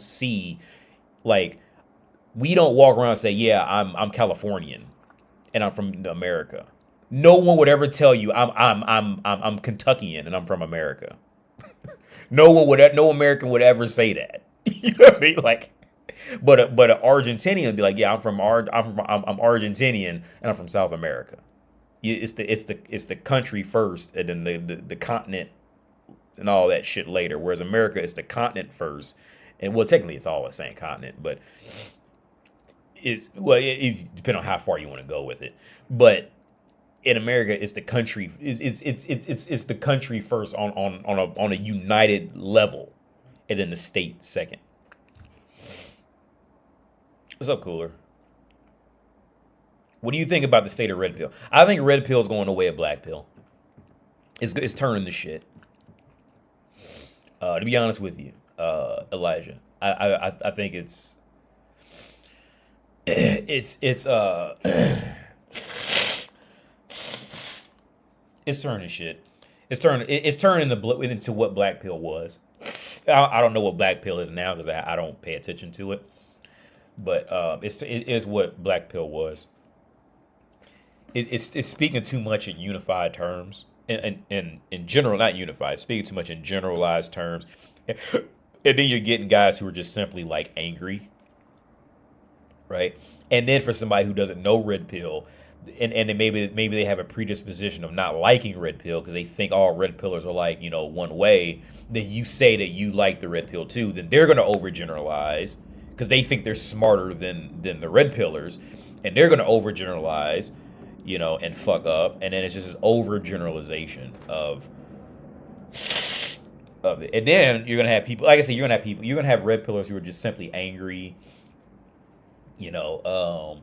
walk around and say, yeah, I'm Californian and I'm from America. No one would ever tell you I'm Kentuckian and I'm from America. No American would ever say that. You know what I mean? Like, but an Argentinian would be like, yeah, I'm Argentinian and I'm from South America. It's the country first, and then the continent and all that shit later. Whereas America is the continent first, and well, technically it's all the same continent, but it depends on how far you want to go with it. But in America, it's the country. It's the country first on a united level, and then the state second. What's up, Cooler? What do you think about the state of red pill? I think red pill is going the way of black pill. It's turning the shit. To be honest with you, Elijah, I think it's turning shit. It's turning into what black pill was. I don't know what black pill is now because I don't pay attention to it. But it is what black pill was. It's speaking too much in unified terms, and in general, not unified. Speaking too much in generalized terms, and then you're getting guys who are just simply like angry, right? And then for somebody who doesn't know red pill, and then maybe they have a predisposition of not liking red pill because they think all red pillers are like, you know, one way. Then you say that you like the red pill too. Then they're gonna overgeneralize because they think they're smarter than the red pillars, and they're gonna overgeneralize, you know, and fuck up. And then it's just this overgeneralization of it. And then you're gonna have people, like I said, you're gonna have red pillars who are just simply angry, you know,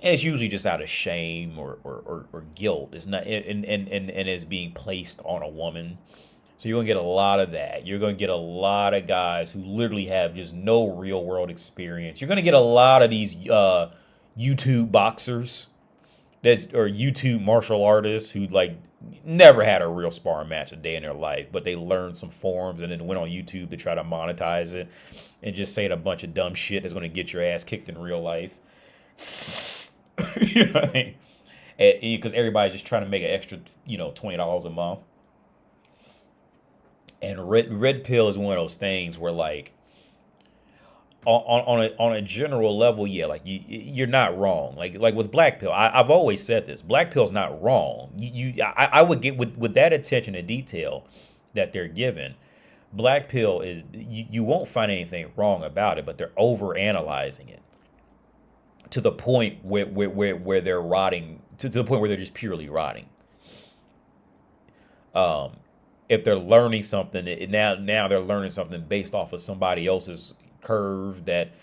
And it's usually just out of shame or guilt. It's not, and it's being placed on a woman. So you're gonna get a lot of that. You're gonna get a lot of guys who literally have just no real world experience. You're gonna get a lot of these YouTube boxers or YouTube martial artists who like never had a real sparring match a day in their life, but they learned some forms and then went on YouTube to try to monetize it and just saying a bunch of dumb shit that's gonna get your ass kicked in real life. You know what I mean? Because everybody's just trying to make an extra, $20 a month. And red pill is one of those things where like on a general level, yeah, like you're not wrong. Like with black pill, I've always said this. Black pill's not wrong. I would get with that attention to detail that they're given. Black pill is you won't find anything wrong about it, but they're over analyzing it to the point where they're rotting, to the point where they're just purely rotting. If they're learning something, now they're learning something based off of somebody else's curve that,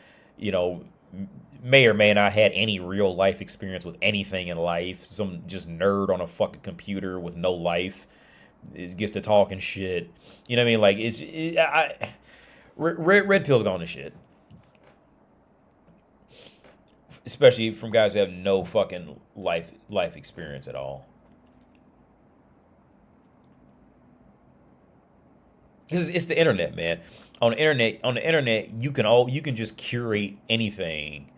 may or may not had any real life experience with anything in life. Some just nerd on a fucking computer with no life gets to talking shit. You know what I mean? Like red pill's going to shit. Especially from guys who have no fucking life experience at all. Because it's the internet, man. On the internet, you can just curate anything.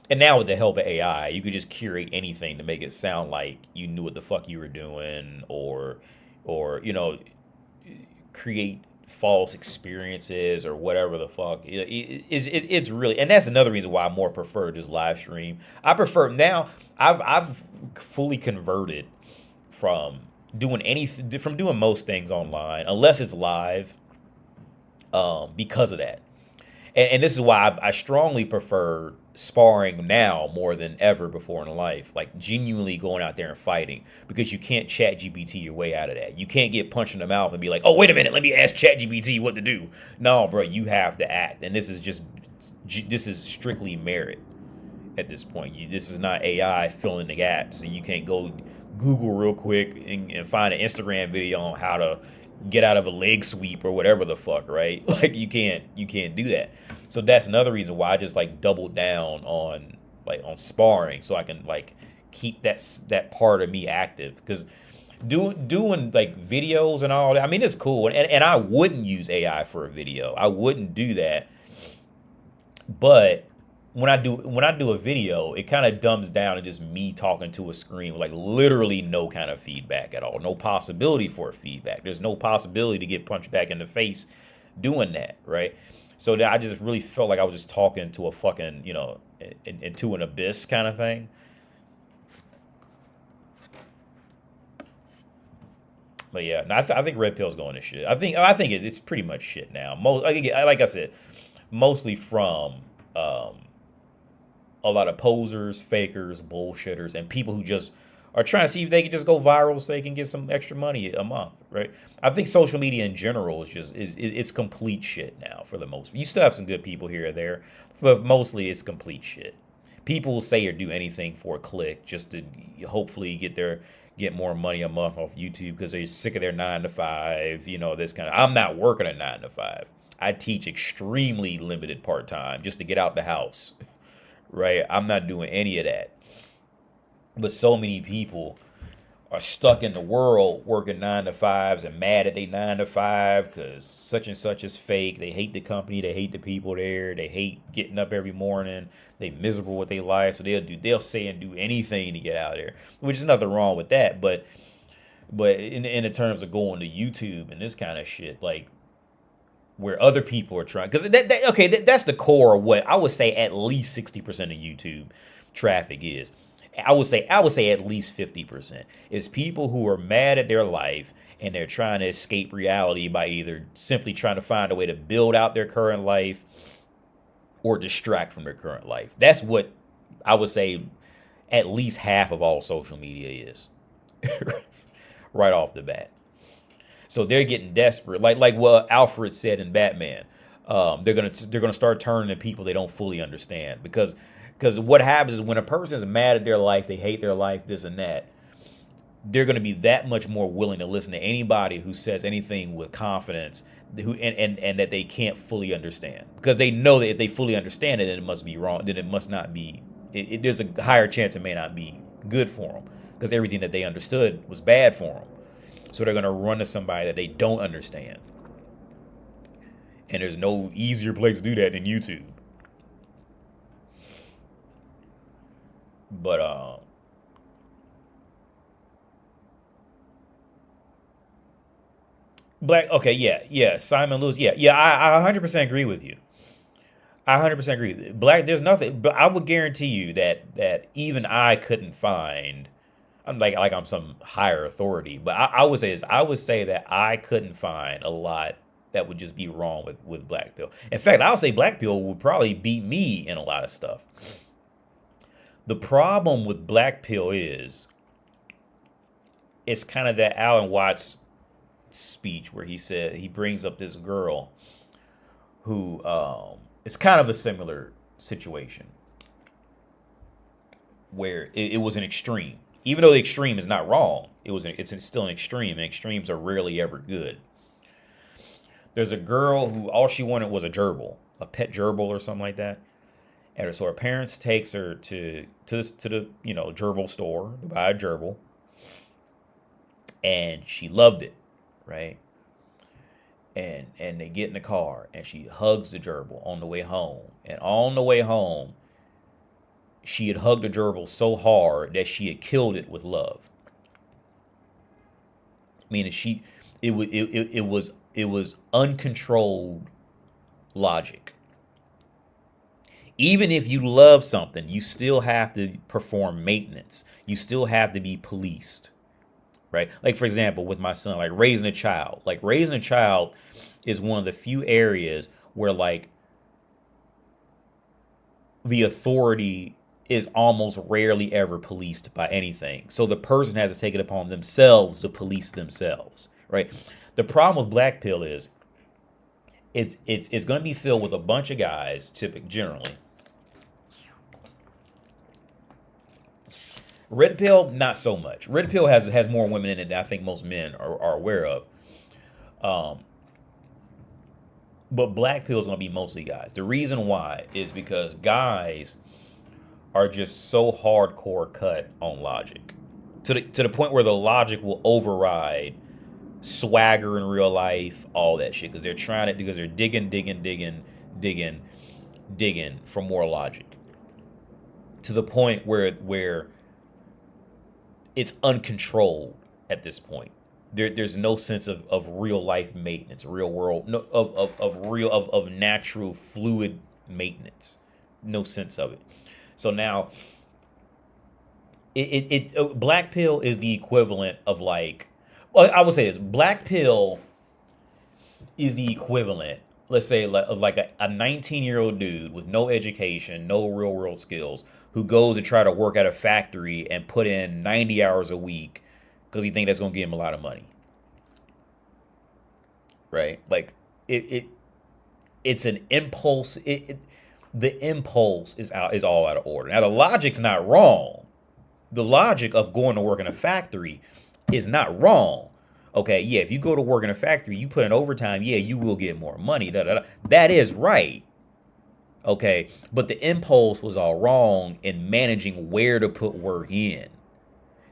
And now with the help of AI, you could just curate anything to make it sound like you knew what the fuck you were doing, or create false experiences or whatever the fuck. It's really, and that's another reason why I more prefer this live stream. I prefer now. I've fully converted from doing most things online unless it's live, because of that. And this is why I strongly prefer sparring now more than ever before in life, like genuinely going out there and fighting, because you can't chat GPT your way out of that. You can't get punched in the mouth and be like, oh, wait a minute, let me ask chat GPT what to do. No, bro, you have to act. And this is strictly merit at this point. This is not AI filling the gaps, and you can't go Google real quick and find an Instagram video on how to get out of a leg sweep or whatever the fuck, right? Like you can't do that. So that's another reason why I just like doubled down on sparring, so I can like keep that part of me active. Because doing like videos and all that, I mean, it's cool, and I wouldn't use AI for a video. I wouldn't do that. But when I do a video, it kind of dumbs down to just me talking to a screen with like literally no kind of feedback at all. No possibility for feedback. There's no possibility to get punched back in the face doing that, right? So I just really felt like I was just talking to a fucking, into an abyss kind of thing. But yeah, no, I think red pill's going to shit. I think it's pretty much shit now. Like I said, mostly from a lot of posers, fakers, bullshitters, and people who just are trying to see if they can just go viral so they can get some extra money a month, right? I think social media in general is complete shit now for the most part. You still have some good people here or there, but mostly it's complete shit. People will say or do anything for a click just to hopefully get more money a month off YouTube because they're sick of their 9 to 5, this kind of. I'm not working a 9 to 5. I teach extremely limited part-time just to get out the house, right? I'm not doing any of that. But so many people are stuck in the world working 9 to 5s and mad at they 9 to 5 because such and such is fake. They hate the company. They hate the people there. They hate getting up every morning. They miserable with their life. So they'll say and do anything to get out there, which is nothing wrong with that. But in the terms of going to YouTube and this kind of shit, like, where other people are trying, because that's the core of what I would say at least 60% of YouTube traffic is. I would say at least 50% is people who are mad at their life and they're trying to escape reality by either simply trying to find a way to build out their current life or distract from their current life. That's what I would say at least half of all social media is right off the bat. So they're getting desperate, like what Alfred said in Batman. They're gonna start turning to people they don't fully understand, because Because what happens is when a person is mad at their life, they hate their life, this and that, they're going to be that much more willing to listen to anybody who says anything with confidence, and that they can't fully understand, because they know that if they fully understand it, then it must be wrong. Then it must not be. There's a higher chance it may not be good for them, because everything that they understood was bad for them. So they're going to run to somebody that they don't understand. And there's no easier place to do that than YouTube. But okay, yeah, Simon Lewis, yeah, I 100% agree with you. I 100% agree. Black, there's nothing, but I would guarantee you that even I couldn't find. I'm like I'm some higher authority, but I would say this. I would say that I couldn't find a lot that would just be wrong with Black Pill. In fact, I'll say Black Pill would probably beat me in a lot of stuff. The problem with Black Pill is it's kind of that Alan Watts speech where he brings up this girl who it's kind of a similar situation where it was an extreme. Even though the extreme is not wrong, it's still an extreme, and extremes are rarely ever good. There's a girl who all she wanted was a gerbil, a pet gerbil or something like that. And so her parents takes her to the gerbil store to buy a gerbil, and she loved it, right? And they get in the car, and she hugs the gerbil on the way home. And on the way home, she had hugged the gerbil so hard that she had killed it with love. Meaning it was uncontrolled logic. Even if you love something, you still have to perform maintenance. You still have to be policed, right? Like, for example, with my son, like raising a child. Like, raising a child is one of the few areas where, like, the authority is almost rarely ever policed by anything. So the person has to take it upon themselves to police themselves, right? The problem with Black Pill is it's going to be filled with a bunch of guys, generally. Red Pill, not so much. Red Pill has more women in it than I think most men are aware of. But Black Pill is going to be mostly guys. The reason why is because guys are just so hardcore cut on logic to the point where the logic will override swagger in real life, all that shit, because they're digging for more logic, to the point where it's uncontrolled at this point. There's no sense of real life maintenance, real world, no, of natural fluid maintenance, no sense of it. So now Black Pill is the equivalent of, like, well, I would say this. Black Pill is the equivalent, let's say, of like a 19-year-old dude with no education, no real world skills, who goes to try to work at a factory and put in 90 hours a week because he thinks that's going to give him a lot of money. Right? Like, it's an impulse. The impulse is all out of order. Now, the logic's not wrong. The logic of going to work in a factory is not wrong. Okay, yeah, if you go to work in a factory, you put in overtime, yeah, you will get more money. That is right. Okay, but the impulse was all wrong in managing where to put work in.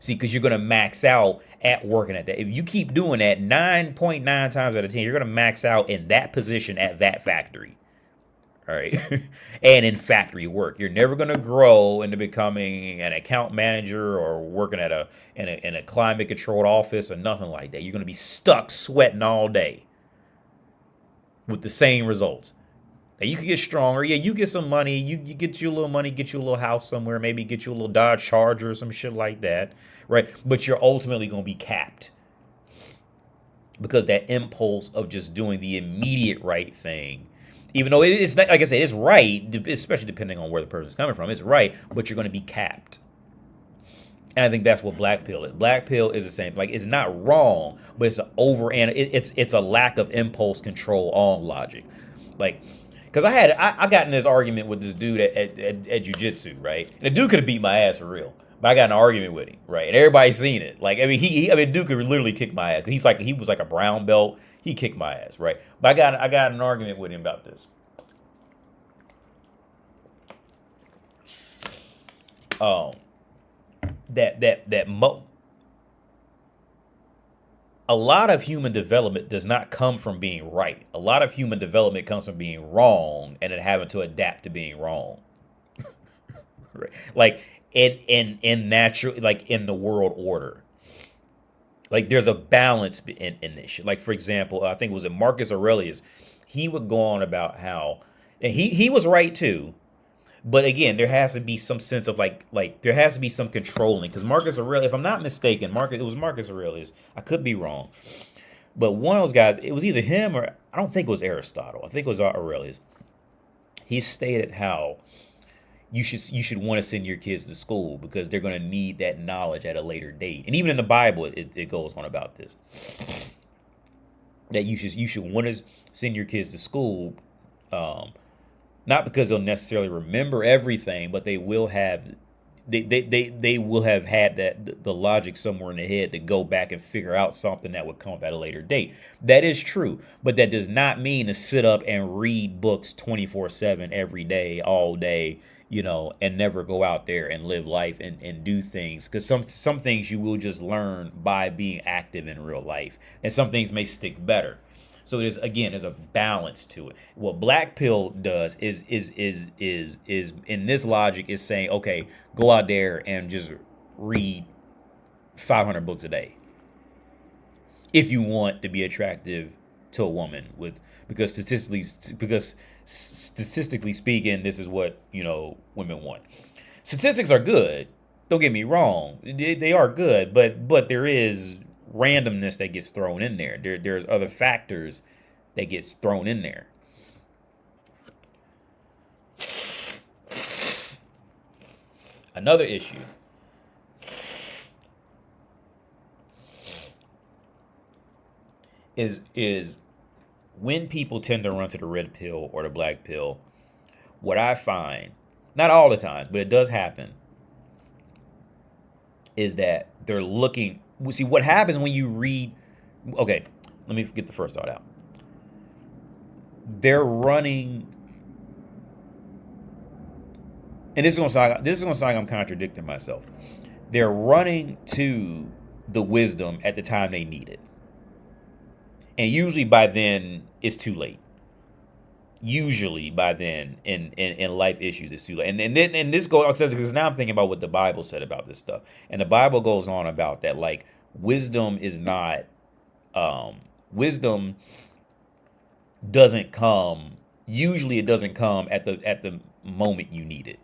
See, because you're going to max out at working at that. If you keep doing that 9.9 times out of 10, you're going to max out in that position at that factory. All right. And in factory work, you're never going to grow into becoming an account manager or working at in a climate controlled office or nothing like that. You're going to be stuck sweating all day with the same results. Now, you can get stronger. Yeah, you get some money. You get you a little money, get you a little house somewhere, maybe get you a little Dodge Charger or some shit like that. Right. But you're ultimately going to be capped because that impulse of just doing the immediate right thing, even though it's not, like I said, it's right, especially depending on where the person's coming from. It's right, but you're going to be capped. And I think that's what Black Pill is. Black Pill is the same. Like, it's not wrong, but it's it's a lack of impulse control on logic. Like, Because I got in this argument with this dude at jiu-jitsu, right? And the dude could have beat my ass for real. But I got in an argument with him, right? And everybody's seen it. Like, I mean, dude could literally kick my ass. He was like a brown belt. He kicked my ass, right? But I got in an argument with him about this. A lot of human development does not come from being right. A lot of human development comes from being wrong and then having to adapt to being wrong. Right? Like in natural, like in the world order. Like there's a balance in this shit. Like for example, I think it was Marcus Aurelius. He would go on about how, and he was right too. But again, there has to be some sense of like there has to be some controlling, because Marcus Aurelius, if I'm not mistaken, it was Marcus Aurelius. I could be wrong, but one of those guys, it was either him or I don't think it was Aristotle. I think it was Aurelius. He stated how you should want to send your kids to school because they're going to need that knowledge at a later date. And even in the Bible, it goes on about this, that you should want to send your kids to school. Not because they'll necessarily remember everything, but they will have they will have had the logic somewhere in their head to go back and figure out something that would come up at a later date. That is true, but that does not mean to sit up and read books 24/7 every day, all day, and never go out there and live life and do things. Because some things you will just learn by being active in real life, and some things may stick better. So there's a balance to it. What Black Pill does is in this logic is saying, okay, go out there and just read 500 books a day if you want to be attractive to a woman, because statistically speaking, this is what women want. Statistics are good. Don't get me wrong; they are good, but there is randomness that gets thrown in there. There's other factors that gets thrown in there. Another issue is when people tend to run to the red pill or the black pill. What I find, not all the times, but it does happen, is that they're looking. See, what happens when you read... Okay, let me get the first thought out. They're running... And this is going to sound like I'm contradicting myself. They're running to the wisdom at the time they need it. And usually by then, it's too late. Usually by then, in life issues, it's too late. And this goes on, because now I'm thinking about what the Bible said about this stuff. And the Bible goes on about that, like, wisdom is not, wisdom doesn't come, usually it doesn't come at the moment you need it.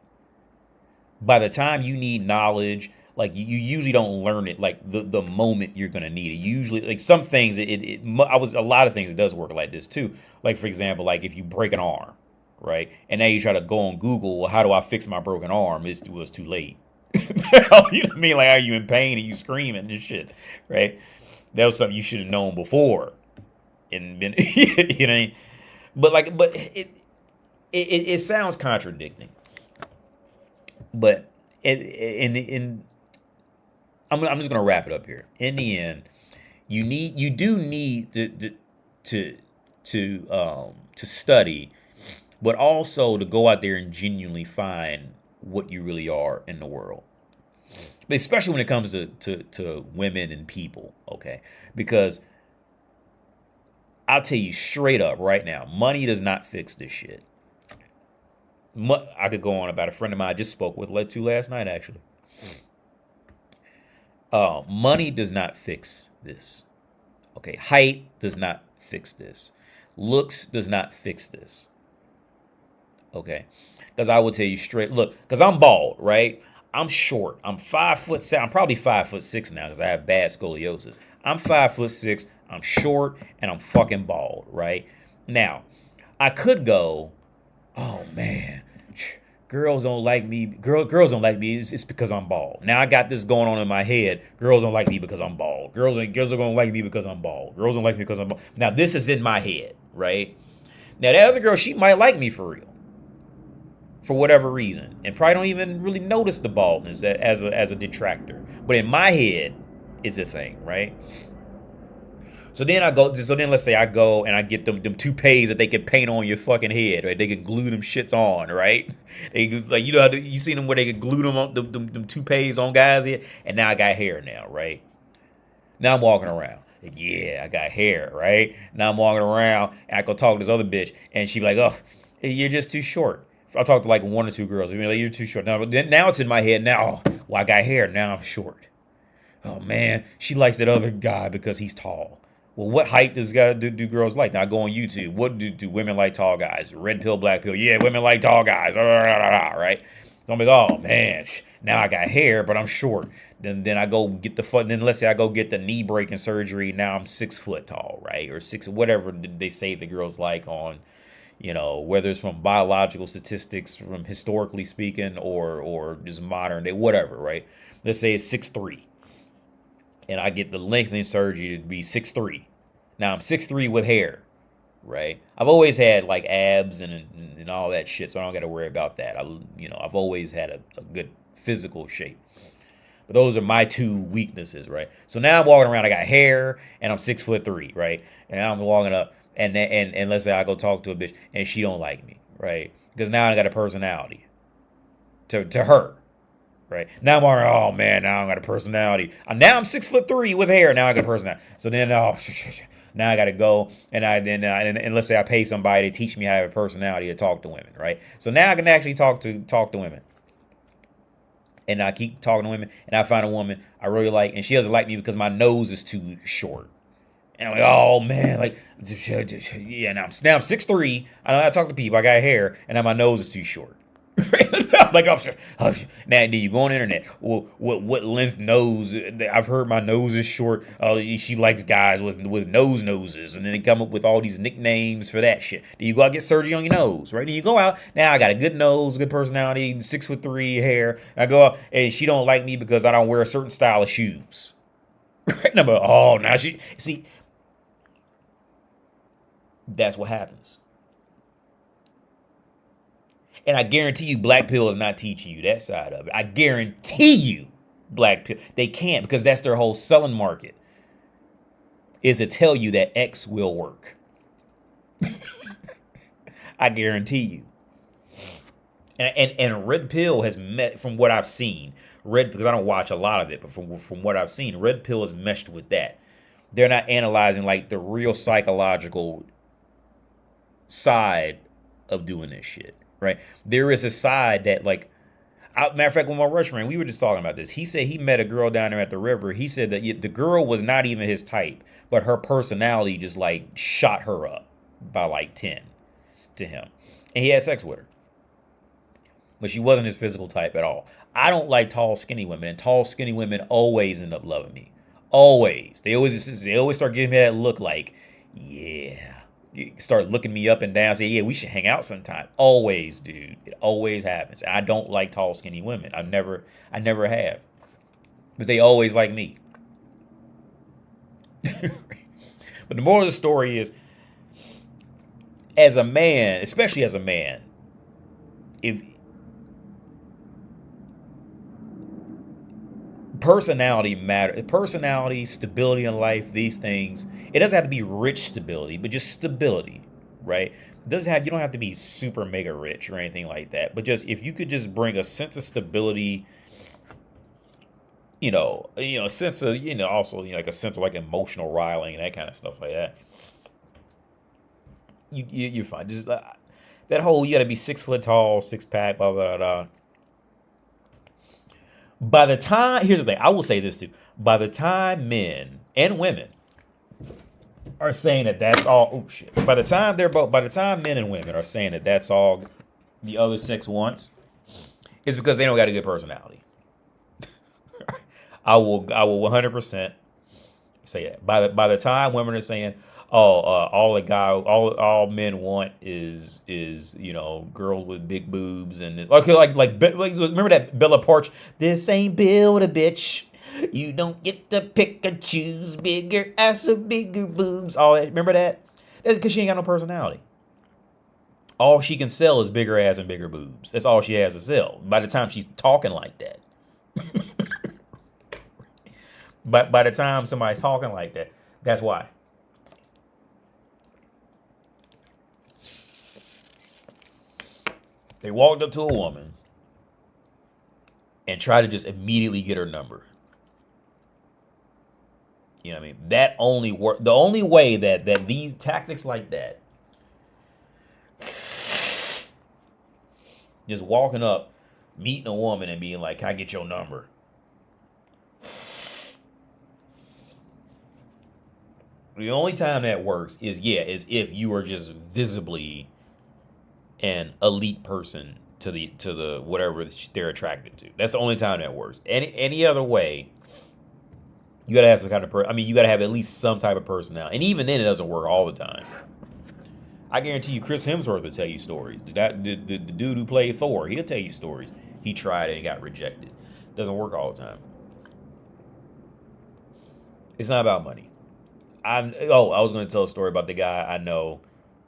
By the time you need knowledge, like, you usually don't learn it like the moment you're gonna need it. Usually, like, some things, a lot of things, it does work like this too. Like, for example, like if you break an arm, right, and now you try to go on Google, well, how do I fix my broken arm? It was too late. You know what I mean? Like, are you in pain and you screaming and shit, right? That was something you should have known before, and been, but it sounds contradicting, but I'm just gonna wrap it up here. In the end, you do need to study, but also to go out there and genuinely find what you really are in the world, especially when it comes to women and people. Okay, because I'll tell you straight up right now, money does not fix this shit. I could go on about a friend of mine I just spoke with last night, actually. Money does not fix this. Okay, height does not fix this. Looks does not fix this. Okay, because I will tell you straight, look, because I'm bald, right? I'm short. I'm 5'7". I'm probably 5'6" now because I have bad scoliosis. I'm 5'6". I'm short and I'm fucking bald, right? Now, I could go, oh man, girls don't like me. Girls don't like me. It's because I'm bald. Now I got this going on in my head. Girls don't like me because I'm bald. Girls are gonna like me because I'm bald. Girls don't like me because I'm bald. Now this is in my head, right? Now that other girl, she might like me for real, for whatever reason, and probably don't even really notice the baldness as a detractor. But in my head, it's a thing, right? So then let's say I go and I get them toupees that they can paint on your fucking head, right? They can glue them shits on, right? They like, you know, you seen them where they can glue them on them toupees on guys' head, and now I got hair now, right? Now I'm walking around. Like, yeah, I got hair, right? Now I'm walking around and I go talk to this other bitch, and she be like, oh, you're just too short. I talked to like one or two girls. Like, you're too short. Now it's in my head. Now, oh, well, I got hair. Now I'm short. Oh man, she likes that other guy because he's tall. Well, what height do girls like? Now I go on YouTube. What do women like tall guys? Red pill, black pill. Yeah, women like tall guys. Right? So I'm like, oh man, now I got hair, but I'm short. Then I go get the foot. Then let's say I go get the knee breaking surgery. Now I'm 6 foot tall, right? Or six, whatever they say the girls like on, you know, whether it's from biological statistics, from historically speaking, or just modern day, whatever, right? Let's say it's 6'3", and I get the lengthening surgery to be 6'3". Now I'm 6'3" with hair, right? I've always had like abs and all that shit, so I don't got to worry about that. I've always had a good physical shape. But those are my two weaknesses, right? So now I'm walking around, I got hair, and I'm 6'3", right? And I'm walking up, and let's say I go talk to a bitch, and she don't like me, right? Because now I got a personality to her, right? Now I'm walking, oh man, now I got a personality. Now I'm 6'3" with hair, now I got a personality. So then, now I got to go, and let's say I pay somebody to teach me how to have a personality to talk to women, right? So now I can actually talk to women. And I keep talking to women, and I find a woman I really like, and she doesn't like me because my nose is too short. And I'm like, oh man, like, yeah, now I'm 6'3". I know how to talk to people. I got hair, and now my nose is too short. I'm like, oh, now do you go on the internet? Well, what length nose? I've heard my nose is short. She likes guys with noses, and then they come up with all these nicknames for that shit. Do you go out and get surgery on your nose, right? Do you go out now? I got a good nose, good personality, 6'3" hair. I go out, and she don't like me because I don't wear a certain style of shoes. Right? And I'm like, oh, now see. That's what happens. And I guarantee you black pill is not teaching you that side of it. I guarantee you black pill. They can't, because that's their whole selling market, is to tell you that X will work. I guarantee you. And red pill has met, from what I've seen, because I don't watch a lot of it, but from what I've seen, red pill is meshed with that. They're not analyzing like the real psychological side of doing this shit. Right. There is a side that, like, matter of fact, with my rush friend, we were just talking about this. He said he met a girl down there at the river. He said that the girl was not even his type, but her personality just like shot her up by like 10 to him. And he had sex with her. But she wasn't his physical type at all. I don't like tall, skinny women, and tall, skinny women always end up loving me. Always. They always start giving me that look like, yeah. You start looking me up and down, say, yeah, we should hang out sometime. Always, dude. It always happens. I don't like tall, skinny women. I never have. But they always like me. But the moral of the story is, as a man, especially as a man, if personality matter, personality, stability in life, these things, it doesn't have to be rich stability, but just stability, right? You don't have to be super mega rich or anything like that, but just if you could just bring a sense of stability, a sense of, also, like a sense of like emotional riling and that kind of stuff like that, you're fine. Just that whole, you got to be 6 foot tall, 6-pack, blah blah blah. By the time, here's the thing, I will say this too. By the time men and women are saying that that's all, oh shit. By the time men and women are saying that that's all the other sex wants, it's because they don't got a good personality. I will 100% say that. By the time women are saying, all men want is girls with big boobs, and okay, like remember that Bella Porch, this ain't build a bitch, you don't get to pick and choose, bigger ass or bigger boobs, all that. Remember that? That's because she ain't got no personality. All she can sell is bigger ass and bigger boobs. That's all she has to sell. By the time she's talking like that. But by the time somebody's talking like that, that's why. They walked up to a woman and tried to just immediately get her number. You know what I mean? That only work. The only way that these tactics like that, just walking up, meeting a woman and being like, "Can I get your number?" The only time that works is if you are just visibly an elite person to the whatever they're attracted to. That's the only time that works. Any other way, you gotta have some kind of you gotta have at least some type of personality. And even then, it doesn't work all the time. I guarantee you, Chris Hemsworth will tell you stories. The dude who played Thor, he'll tell you stories. He tried it and got rejected. Doesn't work all the time. It's not about money. I was going to tell a story about the guy I know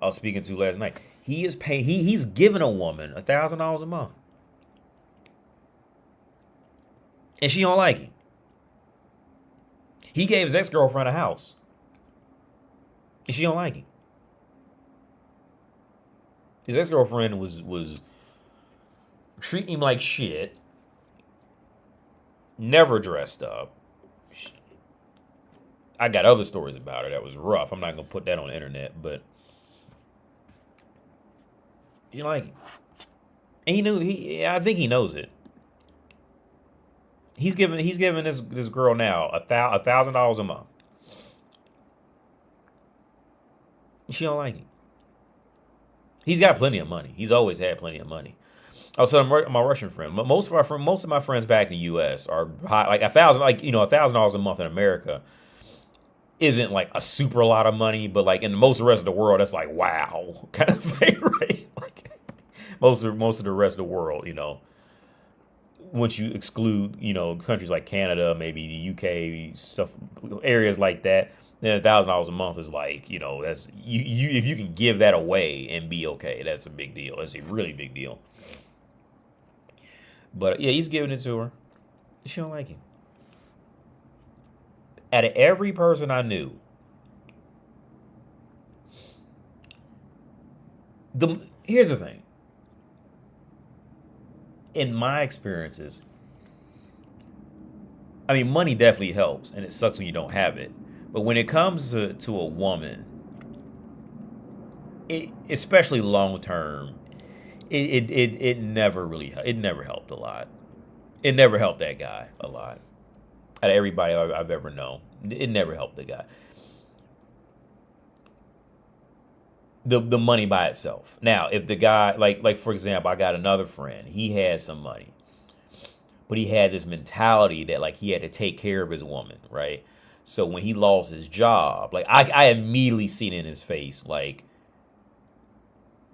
I was speaking to last night. He is paying. He's giving a woman $1,000 a month, and she don't like him. He gave his ex-girlfriend a house, and she don't like him. His ex-girlfriend was treating him like shit. Never dressed up. I got other stories about her that was rough. I'm not gonna put that on the internet, but you like him. And he knew I think he knows it. He's giving this girl now $1,000 a month. She don't like him. He's got plenty of money. He's always had plenty of money. Oh, so my Russian friend. Most of my friends back in the U.S. are high, like $1,000 a month in America isn't like a super lot of money, but like in most of the rest of the world, that's like wow kind of thing, right? Like most of the rest of the world, once you exclude, countries like Canada, maybe the UK, stuff, areas like that, then $1,000 a month is like, that's you if you can give that away and be okay, that's a big deal. That's a really big deal. But yeah, he's giving it to her. She don't like him. Out of every person I knew, here's the thing. In my experiences, money definitely helps, and it sucks when you don't have it. But when it comes to a woman, especially long term, it never helped a lot. It never helped that guy a lot. Out of everybody I've ever known, it never helped the guy. The money by itself. Now, if the guy, like for example, I got another friend. He had some money, but he had this mentality that like he had to take care of his woman, right? So when he lost his job, like I immediately seen in his face like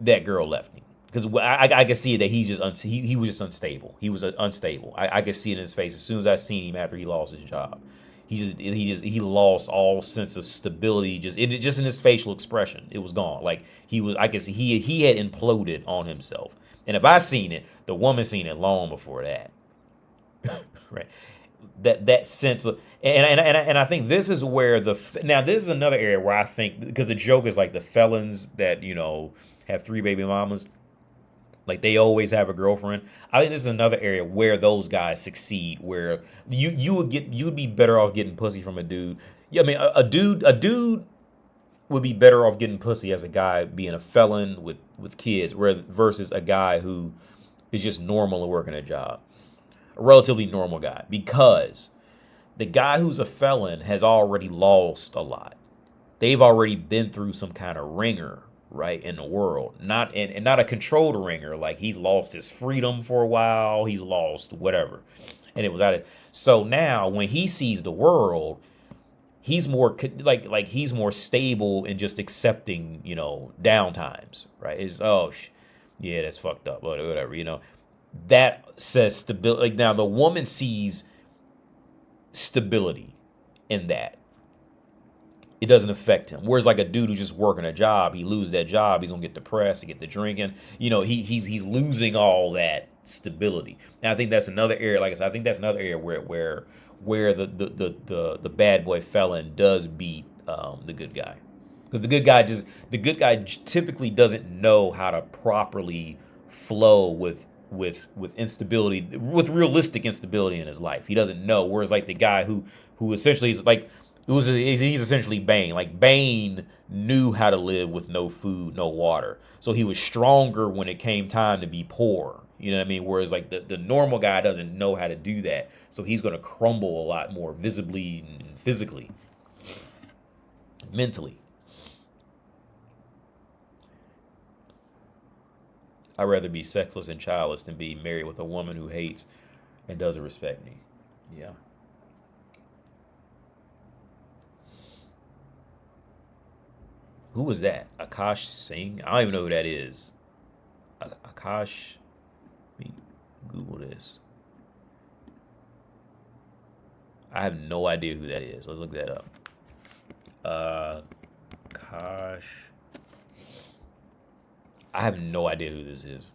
that girl left him. Because I could see that he's just he was just unstable. He was unstable. I could see it in his face as soon as I seen him after he lost his job. He lost all sense of stability. Just in his facial expression, it was gone. Like I could see he had imploded on himself. And if I seen it, the woman seen it long before that. Right? That sense of and I think this is where now this is another area where I think, because the joke is like the felons that have 3 baby mamas. Like they always have a girlfriend. I think this is another area where those guys succeed, where you'd be better off getting pussy from a dude. Yeah, a dude would be better off getting pussy as a guy being a felon with kids, versus a guy who is just normal and working a job, a relatively normal guy, because the guy who's a felon has already lost a lot. They've already been through some kind of ringer, right, in the world, not a controlled ringer, like he's lost his freedom for a while, he's lost whatever, and it was out of. So now when he sees the world, he's more like he's more stable in just accepting downtimes, right? It's yeah, that's fucked up, whatever, that says stability. Like now the woman sees stability in that. It doesn't affect him. Whereas like a dude who's just working a job, he loses that job, he's gonna get depressed, he get the drinking. You know, he's losing all that stability. And I think that's another area. Like I said, I think that's another area where the bad boy felon does beat the good guy. Because the good guy typically doesn't know how to properly flow with instability, with realistic instability in his life. He doesn't know. Whereas like the guy who essentially is like he's essentially Bane. Like Bane knew how to live with no food, no water. So he was stronger when it came time to be poor. You know what I mean? Whereas like the normal guy doesn't know how to do that. So he's gonna crumble a lot more visibly and physically, mentally. I'd rather be sexless and childless than be married with a woman who hates and doesn't respect me. Yeah. Who was that? Akash Singh? I don't even know who that is. Akash. Let me Google this. I have no idea who that is. Let's look that up. Akash. I have no idea who this is.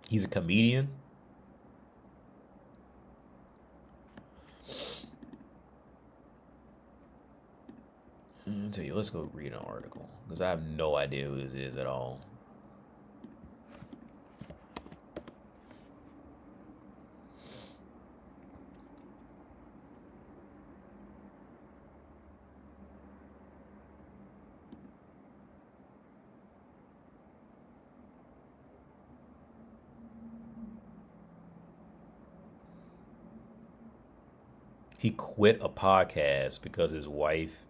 He's a comedian. I'll tell you, let's go read an article because I have no idea who this is at all. He quit a podcast because his wife.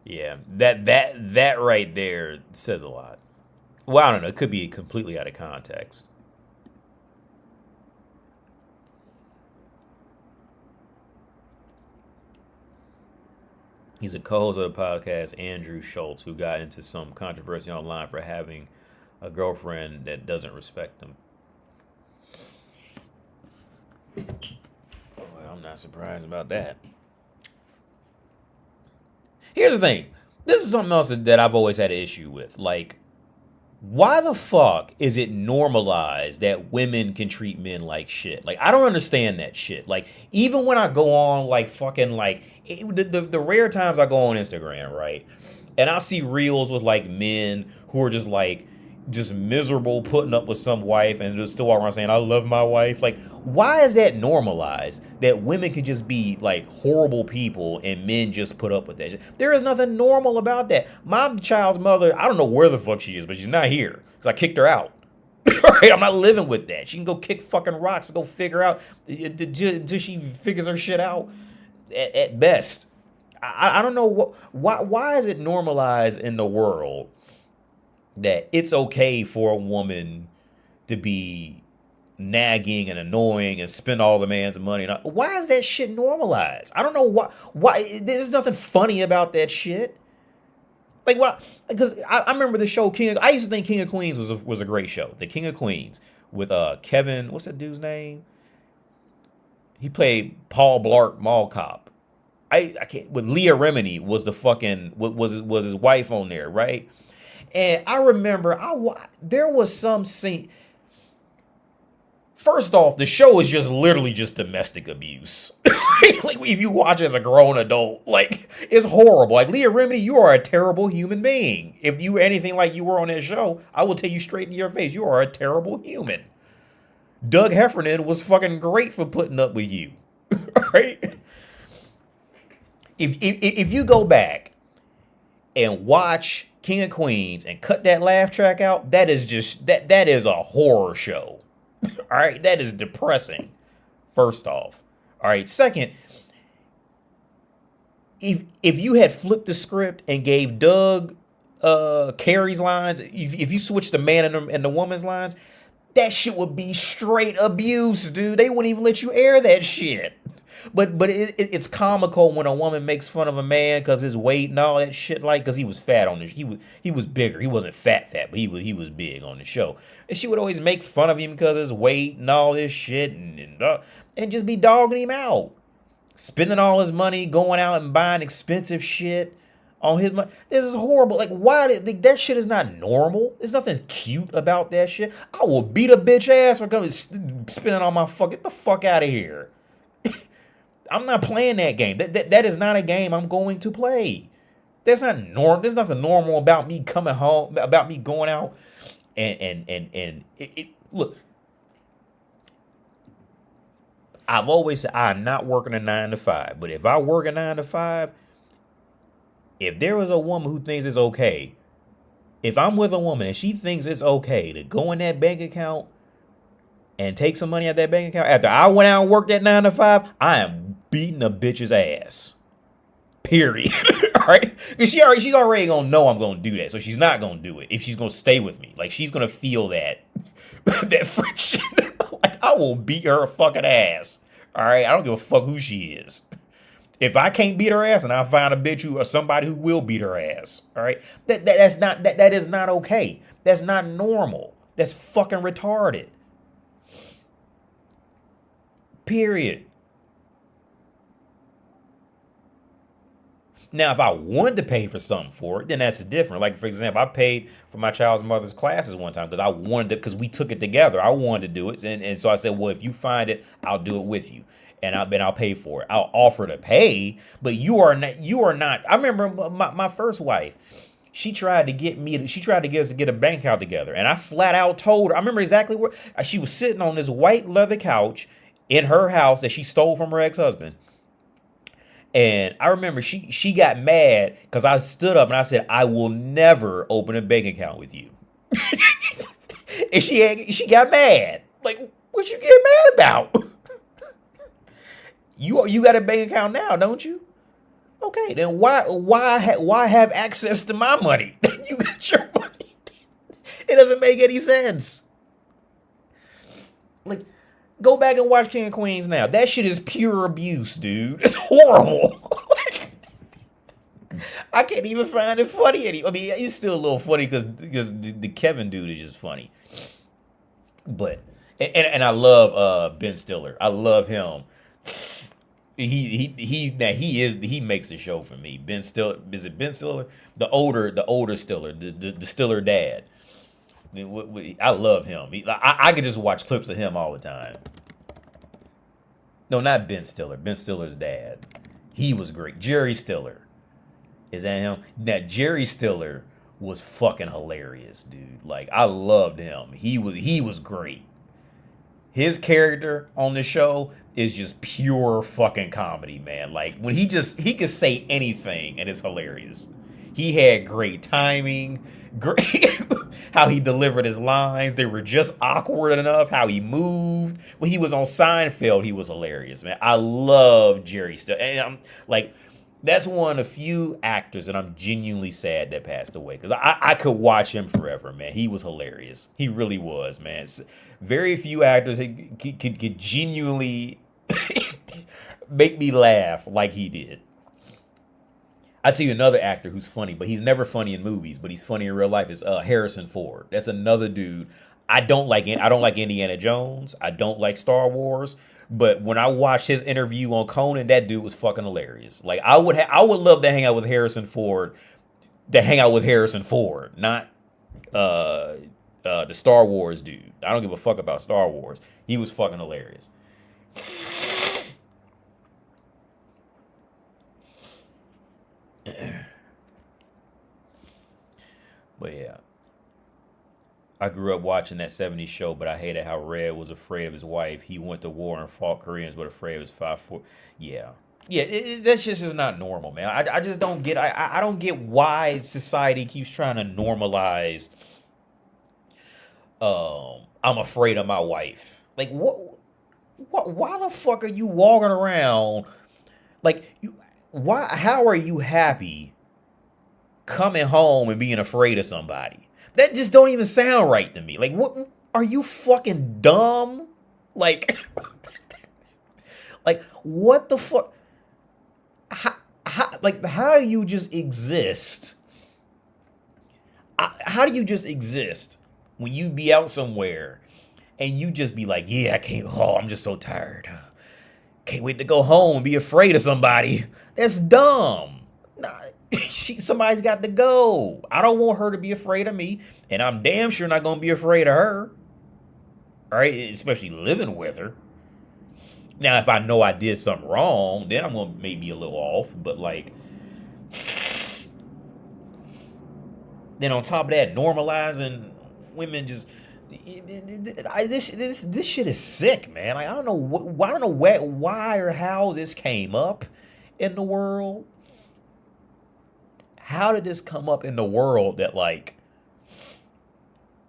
Yeah, that right there says a lot. Well, I don't know. It could be completely out of context. He's a co-host of the podcast, Andrew Schultz, who got into some controversy online for having a girlfriend that doesn't respect him. Well, I'm not surprised about that. Here's the thing. This is something else that I've always had an issue with. Like, why the fuck is it normalized that women can treat men like shit? Like, I don't understand that shit. Like, even when I go on, like, fucking, like, the rare times I go on Instagram, right? And I see reels with, like, men who are just miserable putting up with some wife and just still walk around saying, I love my wife. Like, why is that normalized that women can just be like horrible people and men just put up with that shit? There is nothing normal about that. My child's mother, I don't know where the fuck she is, but she's not here because I kicked her out. Right? I'm not living with that. She can go kick fucking rocks and go figure out until she figures her shit out at best. I don't know why is it normalized in the world that it's okay for a woman to be nagging and annoying and spend all the man's money. Why is that shit normalized? I don't know why. There's nothing funny about that shit. Like what? Because I remember the show King. I used to think King of Queens was a great show. The King of Queens with Kevin. What's that dude's name? He played Paul Blart Mall Cop. I can't. With Leah Remini was the fucking was his wife on there, right? And I remember there was some scene. First off, the show is just literally just domestic abuse. Like if you watch it as a grown adult, like it's horrible. Like Leah Remini, you are a terrible human being. If you were anything like you were on that show, I will tell you straight in your face, you are a terrible human. Doug Heffernan was fucking great for putting up with you. Right? If you go back and watch King of Queens and cut that laugh track out, that is just that is a horror show. All right, that is depressing. First off, all right. Second, if you had flipped the script and gave Doug Carrie's lines, if you switched the man and the woman's lines, that shit would be straight abuse, dude. They wouldn't even let you air that shit. But it's comical when a woman makes fun of a man because his weight and all that shit, like, because he was fat on this. He was bigger. He wasn't fat, but he was big on the show. And she would always make fun of him because of his weight and all this shit, and just be dogging him out, spending all his money going out and buying expensive shit on his money. This is horrible. Like, that shit is not normal. There's nothing cute about that shit. I will beat a bitch ass for coming spending all my get the fuck out of here. I'm not playing that game. That is not a game I'm going to play. That's not normal. There's nothing normal about me coming home, about me going out and look. I've always said I'm not working a 9 to 5, but if I work a 9 to 5, if there was a woman who thinks it's okay, if I'm with a woman and she thinks it's okay to go in that bank account and take some money out of that bank account after I went out and worked that 9 to 5, I am beating a bitch's ass. Period. All right? Because she's already going to know I'm going to do that. So she's not going to do it if she's going to stay with me. Like, she's going to feel that friction. Like, I will beat her fucking ass. All right? I don't give a fuck who she is. If I can't beat her ass and I find a bitch or somebody who will beat her ass, all right? That is not okay. That's not normal. That's fucking retarded. Period. Now, if I wanted to pay for something for it, then that's different. Like, for example, I paid for my child's mother's classes one time because I wanted it, because we took it together. I wanted to do it. And so I said, well, if you find it, I'll do it with you. And I'll pay for it. I'll offer to pay, but you are not. I remember my first wife, she tried to get us to get a bank account together. And I flat out told her, I remember exactly where she was sitting on this white leather couch in her house that she stole from her ex-husband. And I remember she got mad because I stood up and I said, I will never open a bank account with you. And she got mad. Like, what you get mad about? You got a bank account now, don't you? Okay, then why have access to my money? You got your money. It doesn't make any sense. Like, go back and watch King of Queens now. That shit is pure abuse, dude. It's horrible. I can't even find it funny anymore. I mean, it's still a little funny because the Kevin dude is just funny. But and I love Ben Stiller. I love him. He makes the show for me. Ben Stiller, is it Ben Stiller? The older Stiller, the Stiller dad. I love him. I could just watch clips of him all the time. No, not Ben Stiller. Ben Stiller's dad. He was great. Jerry Stiller. Is that him? Now, Jerry Stiller was fucking hilarious, dude. Like, I loved him. He was great. His character on the show is just pure fucking comedy, man. Like, when he could say anything and it's hilarious. He had great timing, great how he delivered his lines. They were just awkward enough. How he moved. When he was on Seinfeld, he was hilarious, man. I love Jerry Stiller. And I'm like, that's one of the few actors that I'm genuinely sad that passed away. Because I could watch him forever, man. He was hilarious. He really was, man. Very few actors could genuinely make me laugh like he did. I'll tell you another actor who's funny, but he's never funny in movies, but he's funny in real life, is Harrison Ford. That's another dude. I don't like Indiana Jones. I don't like Star Wars. But when I watched his interview on Conan, that dude was fucking hilarious. Like, I would love to hang out with Harrison Ford, not the Star Wars dude. I don't give a fuck about Star Wars. He was fucking hilarious. But yeah, I grew up watching that 70s show, but I hated how Red was afraid of his wife. He went to war and fought Koreans, but afraid of his 5'4". Yeah. That's just not normal, man. I just don't get. I don't get why society keeps trying to normalize. I'm afraid of my wife. Like, what? Why the fuck are you walking around? Like, why? How are you happy coming home and being afraid of somebody? That just don't even sound right to me. Like, what? Are you fucking dumb? Like, Like, what the fuck? How do you just exist? How do you just exist when you be out somewhere and you just be like, yeah, I can't, oh, I'm just so tired. Can't wait to go home and be afraid of somebody. That's dumb. Nah, somebody's got to go. I don't want her to be afraid of me, and I'm damn sure not going to be afraid of her. All right, especially living with her. Now, if I know I did something wrong, then I'm going to maybe a little off, but like, then on top of that, normalizing women just this shit is sick, man. Like, I don't know why or how this came up in the world. How did this come up in the world that like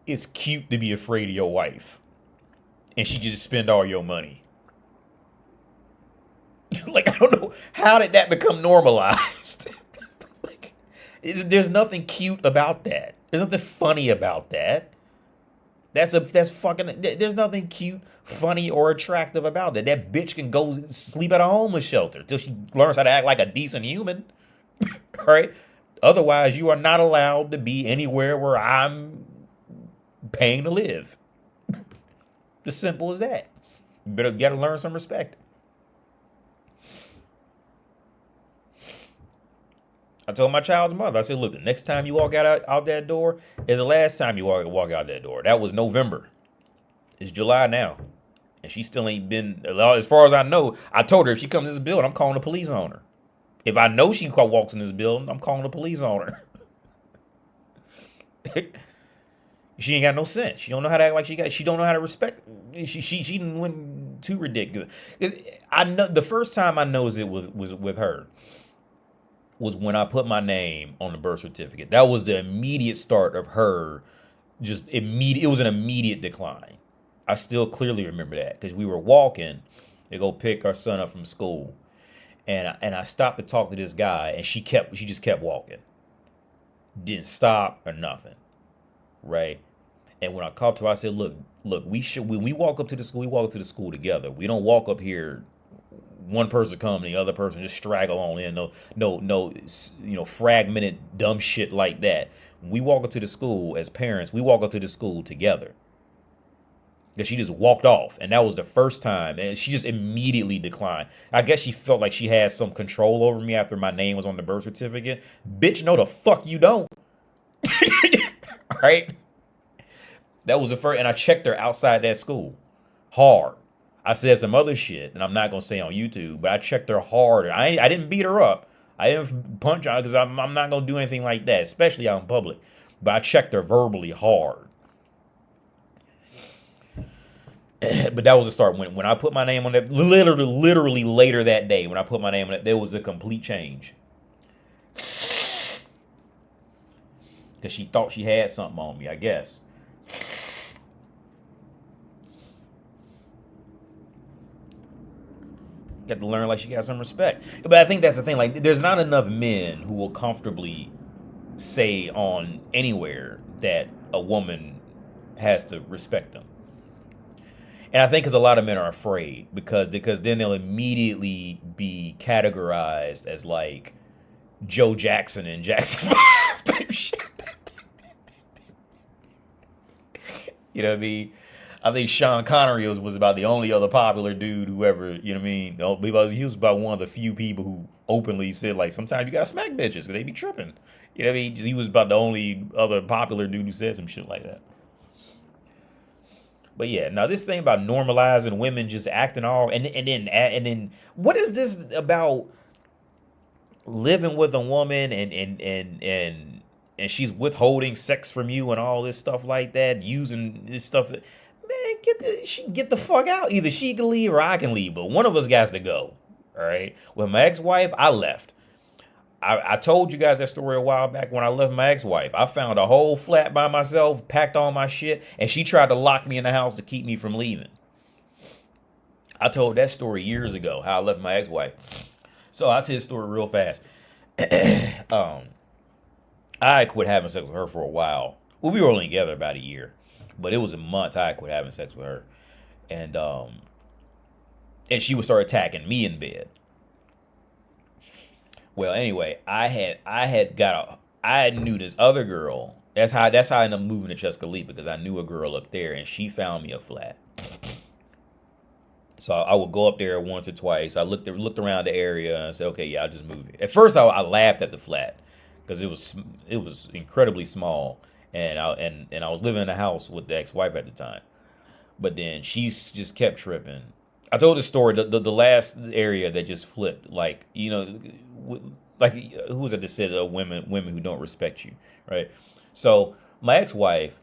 it's cute to be afraid of your wife and she just spend all your money? Like, I don't know, how did that become normalized? Like, there's nothing cute about that. There's nothing funny about that. That's fucking, there's nothing cute, funny, or attractive about that. That bitch can go sleep at a homeless shelter till she learns how to act like a decent human. All right? Otherwise, you are not allowed to be anywhere where I'm paying to live. As simple as that. You better gotta learn some respect. I told my child's mother, I said, look, the next time you walk out that door is the last time you walk out that door. That was November. It's July now. And she still ain't been, as far as I know, I told her if she comes to this building, I'm calling the police on her. If I know she walks in this building, I'm calling the police on her. She ain't got no sense. She don't know how to act like she don't know how to respect. She went too ridiculous. I know the first time I noticed it was with her was when I put my name on the birth certificate. That was the immediate start of her just immediate. It was an immediate decline. I still clearly remember that because we were walking to go pick our son up from school. And I stopped to talk to this guy, and she just kept walking. Didn't stop or nothing. Right? And when I called to her, I said, look, when we walk up to the school, we walk up to the school together. We don't walk up here, one person come and the other person just straggle on in. No, fragmented dumb shit like that. When we walk up to the school as parents, we walk up to the school together. Because she just walked off, and that was the first time, and she just immediately declined. I guess she felt like she had some control over me after my name was on the birth certificate. Bitch, no the fuck you don't. Right? That was the first, and I checked her outside that school hard. I said some other shit, and I'm not gonna say on YouTube, but I checked her hard. I didn't beat her up. I didn't punch her because I'm not gonna do anything like that, especially out in public. But I checked her verbally hard. But that was the start. When I put my name on that, literally later that day, when I put my name on it, there was a complete change. Because she thought she had something on me, I guess. Got to learn like she got some respect. But I think that's the thing. Like, there's not enough men who will comfortably say on anywhere that a woman has to respect them. And I think because a lot of men are afraid because then they'll immediately be categorized as like Joe Jackson and Jackson 5 type shit. You know what I mean? I think Sean Connery was about the only other popular dude who ever, you know what I mean? He was about one of the few people who openly said, like, sometimes you gotta smack bitches because they be tripping. You know what I mean? He was about the only other popular dude who said some shit like that. But yeah, now this thing about normalizing women just acting all and then what is this about living with a woman and she's withholding sex from you and all this stuff like that, using this stuff? Man, get the fuck out. Either she can leave or I can leave, but one of us got to go. All right. With my ex-wife, I left. I told you guys that story a while back when I left my ex-wife. I found a whole flat by myself, packed all my shit, and she tried to lock me in the house to keep me from leaving. I told that story years ago, how I left my ex-wife. So I'll tell the story real fast. I quit having sex with her for a while. Well, we were only together about a year, but it was a month I quit having sex with her. And and she would start attacking me in bed. Well, anyway, I knew this other girl. That's how I ended up moving to Chescaleet, because I knew a girl up there, and she found me a flat. So I would go up there once or twice. I looked around the area and said, okay, yeah, I'll just move it. At first, I laughed at the flat because it was incredibly small, and I was living in a house with the ex-wife at the time. But then she just kept tripping. I told the story, the last area that just flipped, like, like, who was it that said women who don't respect you, right? So my ex-wife,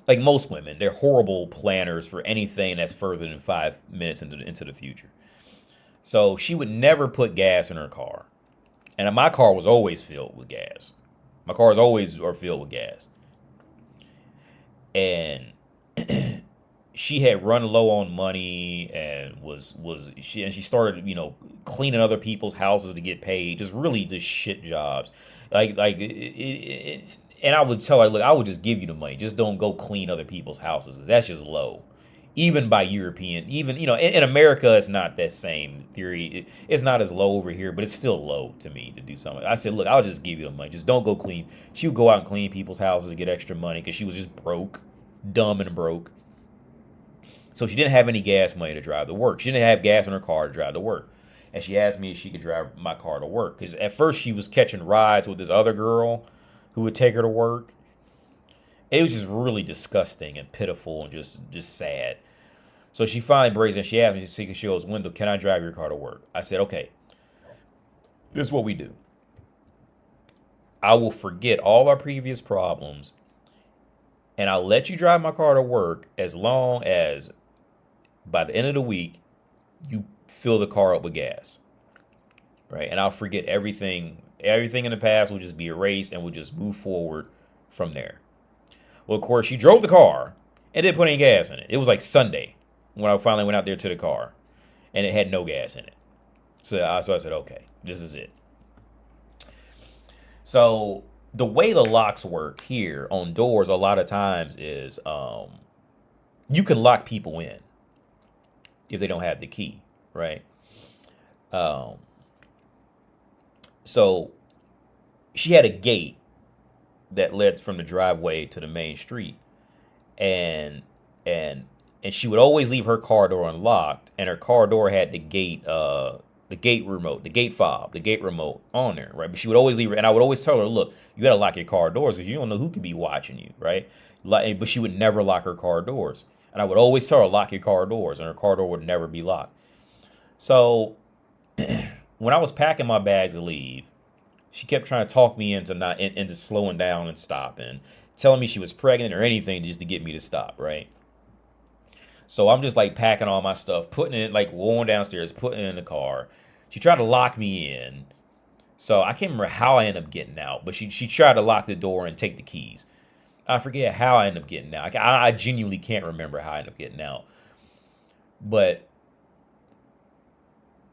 like most women, they're horrible planners for anything that's further than 5 minutes into the future. So she would never put gas in her car, and my car was always filled with gas. My cars always are filled with gas, and she had run low on money, and she started cleaning other people's houses to get paid, just shit jobs, and I would tell her, look, I would just give you the money, just don't go clean other people's houses, 'cause that's just low, even by European, even in America it's not that same theory, it's not as low over here, but it's still low to me to do something. I said, look, I'll just give you the money, just don't go clean. She would go out and clean people's houses to get extra money because she was just broke, dumb and broke. So she didn't have any gas money to drive to work. She didn't have gas in her car to drive to work. And she asked me if she could drive my car to work. Because at first she was catching rides with this other girl who would take her to work. It was just really disgusting and pitiful and just sad. So she finally breaks in. She asked me, she goes, Wendell, can I drive your car to work? I said, okay, this is what we do. I will forget all our previous problems, and I'll let you drive my car to work as long as by the end of the week, you fill the car up with gas, right? And I'll forget everything. Everything in the past will just be erased, and we'll just move forward from there. Well, of course, she drove the car and didn't put any gas in it. It was like Sunday when I finally went out there to the car, and it had no gas in it. So I said, okay, this is it. So the way the locks work here on doors a lot of times is you can lock people in if they don't have the key, right? So she had a gate that led from the driveway to the main street, and she would always leave her car door unlocked, and her car door had the gate remote, the gate fob, the gate remote on there, right? But she would always leave her, and I would always tell her, look, you gotta lock your car doors because you don't know who could be watching you, right? But she would never lock her car doors, and I would always tell her, lock your car doors, and her car door would never be locked. So when I was packing my bags to leave, she kept trying to talk me into slowing down and stopping, telling me she was pregnant or anything just to get me to stop, right? So I'm just like packing all my stuff, putting it, like going downstairs, putting it in the car. She tried to lock me in. So I can't remember how I ended up getting out, but she tried to lock the door and take the keys. I forget how I ended up getting out. I genuinely can't remember how I ended up getting out. But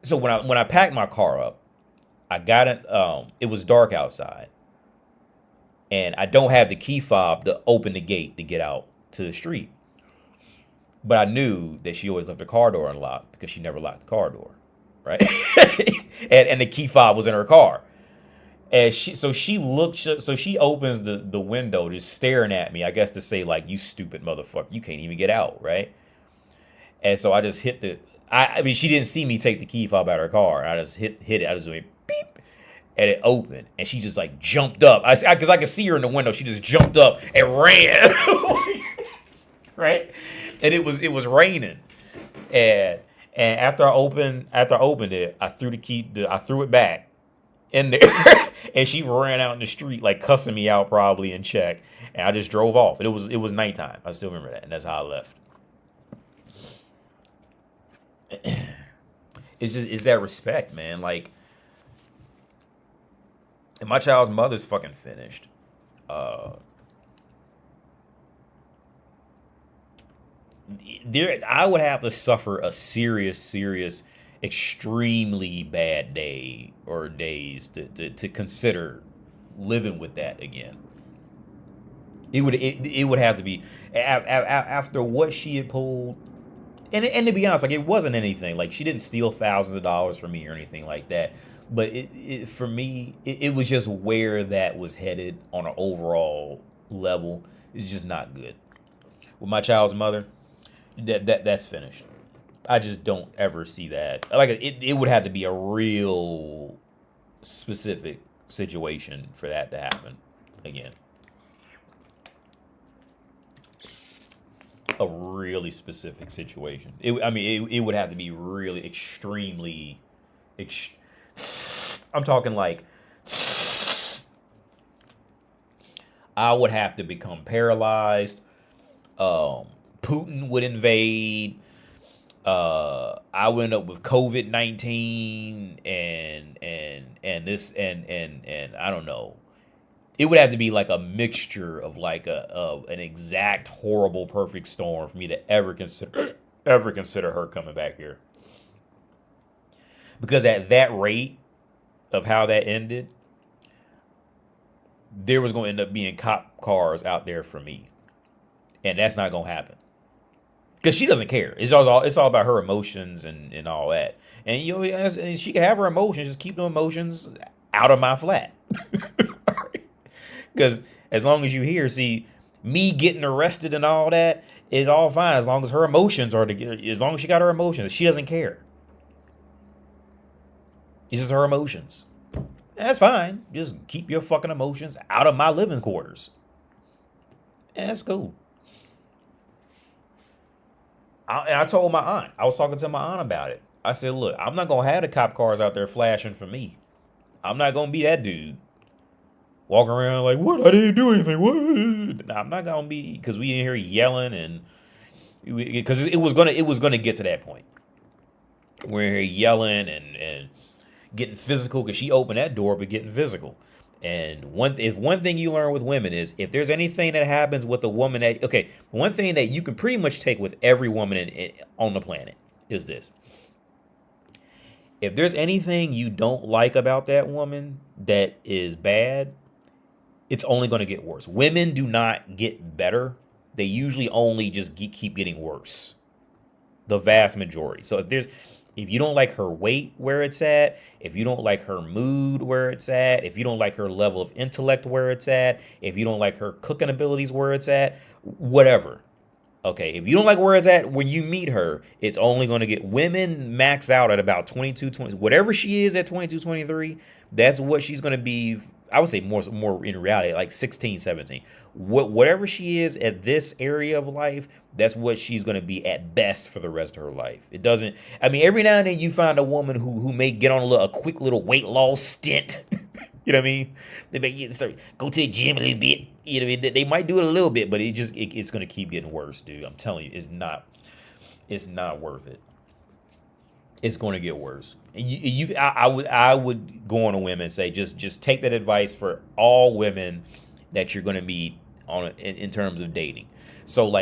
so when I packed my car up, I got it. It was dark outside, and I don't have the key fob to open the gate to get out to the street. But I knew that she always left her car door unlocked because she never locked the car door, right? and the key fob was in her car. And she opens the window, just staring at me, I guess to say, like, you stupid motherfucker, you can't even get out, right? And so I just hit I mean, she didn't see me take the key fob out of her car. I just hit it. I just went beep, and it opened. And she just like jumped up. Because I could see her in the window. She just jumped up and ran, right? And it was raining. And after I opened it, I threw I threw it back in there, and she ran out in the street like cussing me out probably in check. And I just drove off. And it was nighttime. I still remember that, and that's how I left. It's that respect, man. Like, and my child's mother's fucking finished. I would have to suffer a serious, extremely bad day or days to consider living with that again. It would have to be after what she had pulled And to be honest, like, it wasn't anything. Like, she didn't steal thousands of dollars from me or anything like that. But for me, it was just where that was headed on an overall level. It's just not good. With my child's mother, that's finished. I just don't ever see that. Like, it would have to be a real specific situation for that to happen again. A really specific situation. It would have to be really extremely. I'm talking like I would have to become paralyzed. Putin would invade. I would end up with COVID-19 and this and I don't know. It would have to be like a mixture of like an exact horrible perfect storm for me to ever consider her coming back here. Because at that rate of how that ended, there was going to end up being cop cars out there for me. And that's not going to happen. Because she doesn't care. It's all about her emotions and all that. And she can have her emotions, just keep the emotions out of my flat. Because as long as you hear, see, me getting arrested and all that is all fine. As long as her emotions as long as she got her emotions, she doesn't care. It's just her emotions. That's fine. Just keep your fucking emotions out of my living quarters. And that's cool. I told my aunt, I was talking to my aunt about it. I said, look, I'm not going to have the cop cars out there flashing for me. I'm not going to be that dude. Walking around like, what? I didn't do anything. What? Nah, I'm not going to be, because we in here yelling and, because it was going to get to that point. We're here yelling and getting physical, because she opened that door, but getting physical. And one thing you learn with women is, if there's anything that happens with a woman one thing that you can pretty much take with every woman on the planet is this. If there's anything you don't like about that woman that is bad, it's only going to get worse. Women do not get better. They usually only just keep getting worse. The vast majority. So if you don't like her weight where it's at, if you don't like her mood where it's at, if you don't like her level of intellect where it's at, if you don't like her cooking abilities where it's at, whatever. Okay, if you don't like where it's at when you meet her, it's only going to get, women max out at about 22, 20, whatever she is at 22, 23, that's what she's going to be. I would say more in reality, like 16, 17. Whatever she is at this area of life, that's what she's going to be at best for the rest of her life. It doesn't, every now and then you find a woman who may get on a quick little weight loss stint. You know what I mean? They may go to the gym a little bit. You know what I mean? They might do it a little bit, but it's going to keep getting worse, dude. I'm telling you, it's not worth it. It's going to get worse. And I would go on a whim and say, just take that advice for all women that you're going to meet in terms of dating. So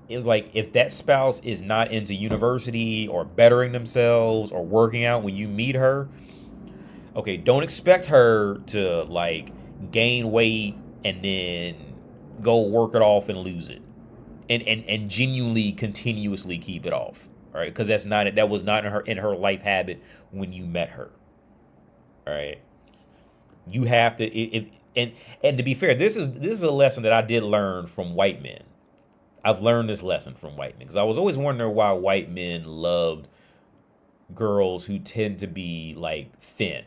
if that spouse is not into university or bettering themselves or working out when you meet her, okay, don't expect her to gain weight and then go work it off and lose it, and genuinely continuously keep it off. All right, because that was not in her life habit when you met her. All right, you have to and to be fair, this is a lesson that I did learn from white men. I've learned this lesson from white men because I was always wondering why white men loved girls who tend to be thin,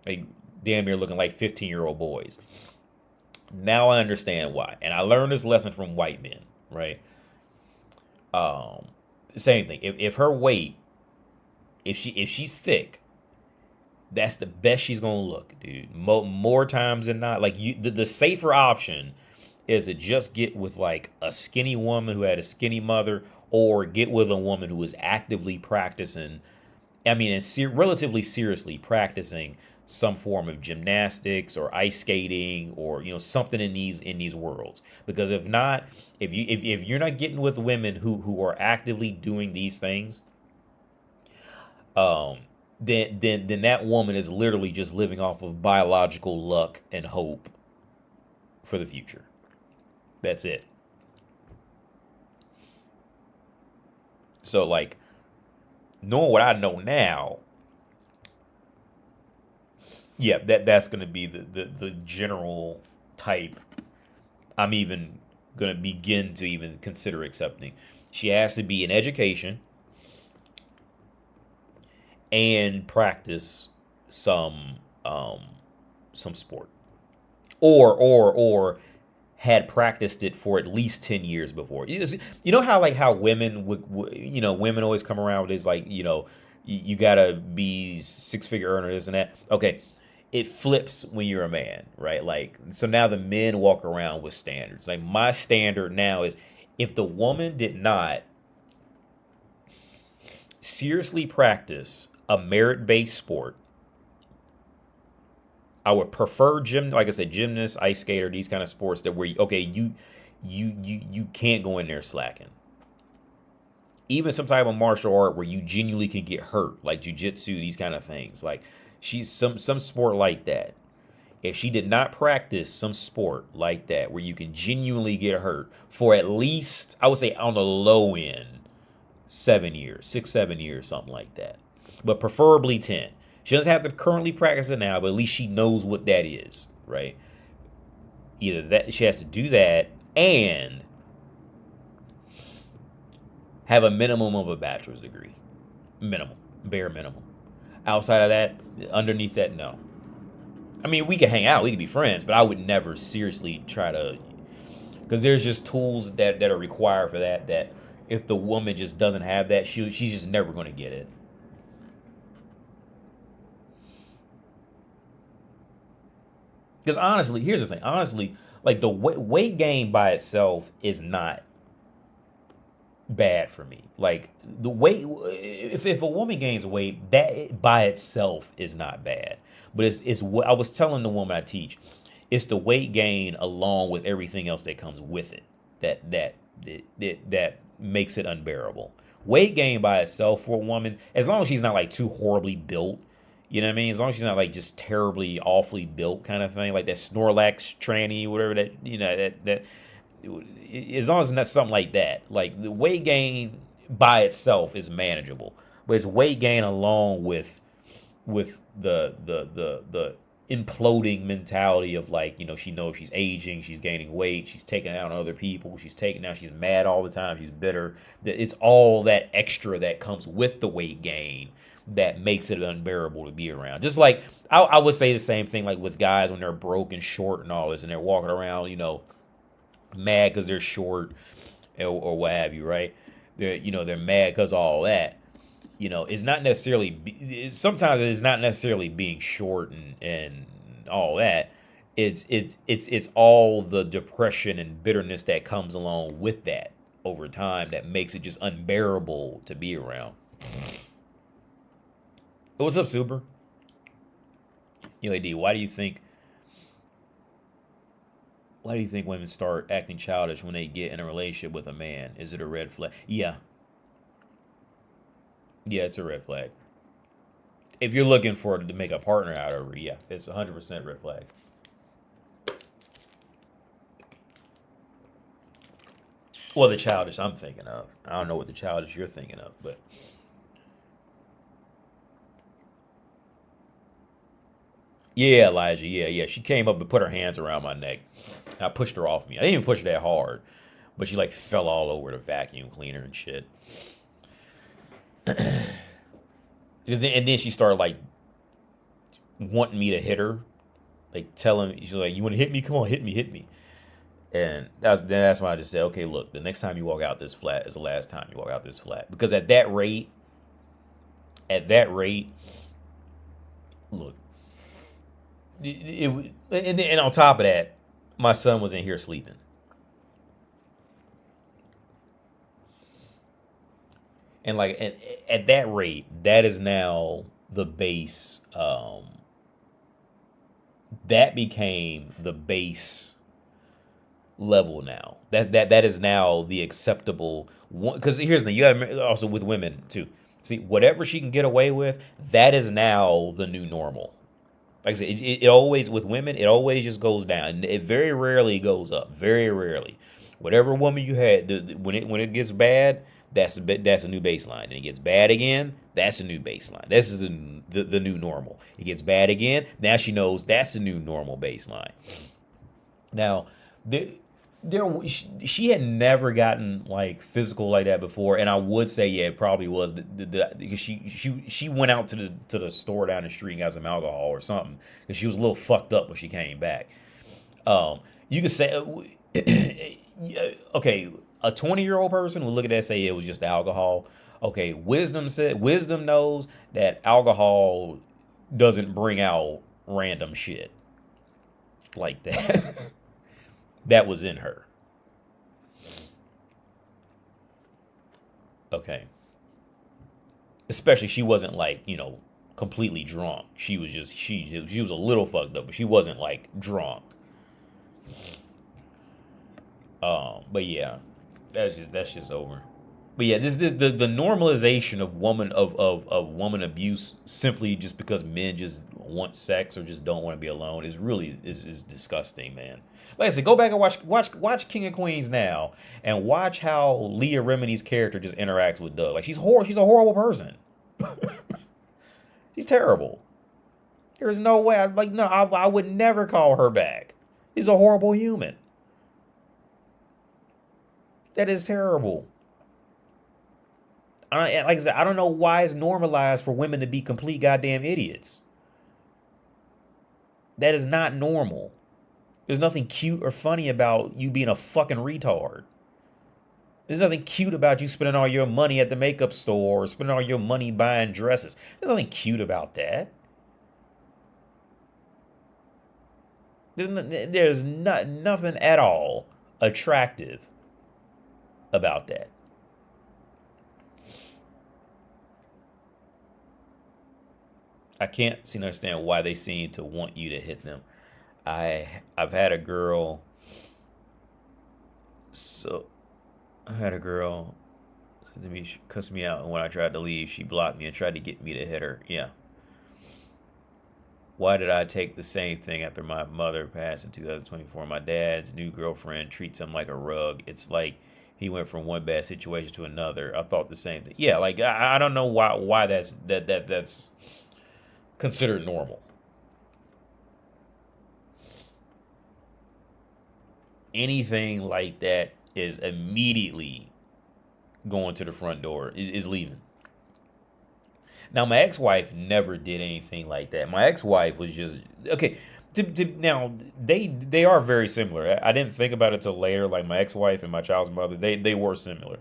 damn near looking like 15-year-old boys. Now I understand why, and I learned this lesson from white men. Right. Same thing. If her weight, if she's thick, that's the best she's gonna look, dude. More times than not, the safer option is to just get with a skinny woman who had a skinny mother, or get with a woman who is actively practicing, and relatively seriously practicing some form of gymnastics or ice skating or something in these worlds. Because if not, if you're not getting with women who are actively doing these things, then that woman is literally just living off of biological luck and hope for the future. That's it. So like knowing what I know now, yeah, that's gonna be the general type I'm even gonna begin to even consider accepting. She has to be in education and practice some um some sport. Or had practiced it for at least 10 years before. You know how like how women women always come around with this like, you gotta be six-figure earner, this and that. Okay, it flips when you're a man, right? Like, so now the men walk around with standards. Like, my standard now is if the woman did not seriously practice a merit-based sport, I would prefer like I said, gymnast, ice skater, these kind of sports that where okay, you can't go in there slacking. Even some type of martial art where you genuinely can get hurt, like jujitsu, these kind of things. Like she's some sport like that. If she did not practice some sport like that where you can genuinely get hurt for at least, I would say on the low end, 7 years, 6, 7 years, something like that. But preferably 10. She doesn't have to currently practice it now, but at least she knows what that is, right? Either that she has to do that and have a minimum of a bachelor's degree. Minimum. Bare minimum. Outside of that, underneath that, no. I mean, we could hang out, we could be friends, but I would never seriously try to, because there's just tools that are required for that if the woman just doesn't have that, she's just never going to get it. Because honestly, here's the thing. Honestly, like the weight gain by itself is not bad for me. Like the weight, if a woman gains weight, that by itself is not bad. But it's what I was telling the woman I teach. It's the weight gain along with everything else that comes with it that makes it unbearable. Weight gain by itself for a woman, as long as she's not like too horribly built. You know what I mean? As long as she's not like just terribly, awfully built kind of thing, like that Snorlax tranny, whatever that, as long as it's not something like that, like the weight gain by itself is manageable, but it's weight gain along with the imploding mentality of like, she knows she's aging, she's gaining weight, she's taking out on other people, she's mad all the time, she's bitter. It's all that extra that comes with the weight gain that makes it unbearable to be around. Just like I would say the same thing like with guys when they're broke and short and all this, and they're walking around, mad because they're short or what have you, right? They're mad because of all that. It's not necessarily. Sometimes it's not necessarily being short and all that. It's all the depression and bitterness that comes along with that over time that makes it just unbearable to be around. What's up, Super? UAD, why do you think women start acting childish when they get in a relationship with a man? Is it a red flag? Yeah. Yeah, it's a red flag. If you're looking for to make a partner out of her, yeah, it's 100% red flag. Well, the childish I'm thinking of. I don't know what the childish you're thinking of, but yeah, Elijah, yeah. She came up and put her hands around my neck. I pushed her off me. I didn't even push her that hard, but she like fell all over the vacuum cleaner and shit. And then she started like wanting me to hit her, like telling me, she's like, "You want to hit me? Come on, hit me." And that's why I just said, okay, look, the next time you walk out this flat is the last time you walk out this flat, because at that rate, look, and on top of that, my son was in here sleeping. And like at that rate, that is now the base. That became the base level now. That is now the acceptable one. Because here's the thing, you got also with women too. See, whatever she can get away with, that is now the new normal. Like I said, it always, with women, it always just goes down. It very rarely goes up. Very rarely. Whatever woman you had, when it gets bad, That's a new baseline. And it gets bad again. That's a new baseline. This is the new normal. It gets bad again. Now she knows that's the new normal baseline. Now, she had never gotten like physical like that before, and I would say yeah, it probably was because she went out to the store down the street and got some alcohol or something because she was a little fucked up when she came back. You could say, okay, a 20-year-old person would look at that and say it was just alcohol. Okay, wisdom knows that alcohol doesn't bring out random shit like that. That was in her. Okay. Especially she wasn't like, completely drunk. She was just she was a little fucked up, but she wasn't like drunk. But yeah, that's just over. But yeah, this the normalization of woman abuse simply just because men just want sex or just don't want to be alone is really is disgusting, man. Like I said, go back and watch King of Queens now and watch how Leah Remini's character just interacts with Doug. Like she's a horrible person. She's terrible. There is no way I would never call her back. She's a horrible human. That is terrible. Like I said, I don't know why it's normalized for women to be complete goddamn idiots. That is not normal. There's nothing cute or funny about you being a fucking retard. There's nothing cute about you spending all your money at the makeup store or spending all your money buying dresses. There's nothing cute about that. There's nothing at all attractive about that. I can't seem to understand why they seem to want you to hit them. I've had a girl. So I had a girl said to me, she cussed me out, and when I tried to leave, she blocked me and tried to get me to hit her. Yeah. Why did I take the same thing after my mother passed in 2024? My dad's new girlfriend treats him like a rug. It's like he went from one bad situation to another. I thought the same thing. Yeah, like I don't know why that's considered normal. Anything like that is immediately going to the front door, is leaving. Now, my ex-wife never did anything like that. My ex-wife was just, okay, now, they are very similar. I didn't think about it till later, like my ex-wife and my child's mother, they were similar.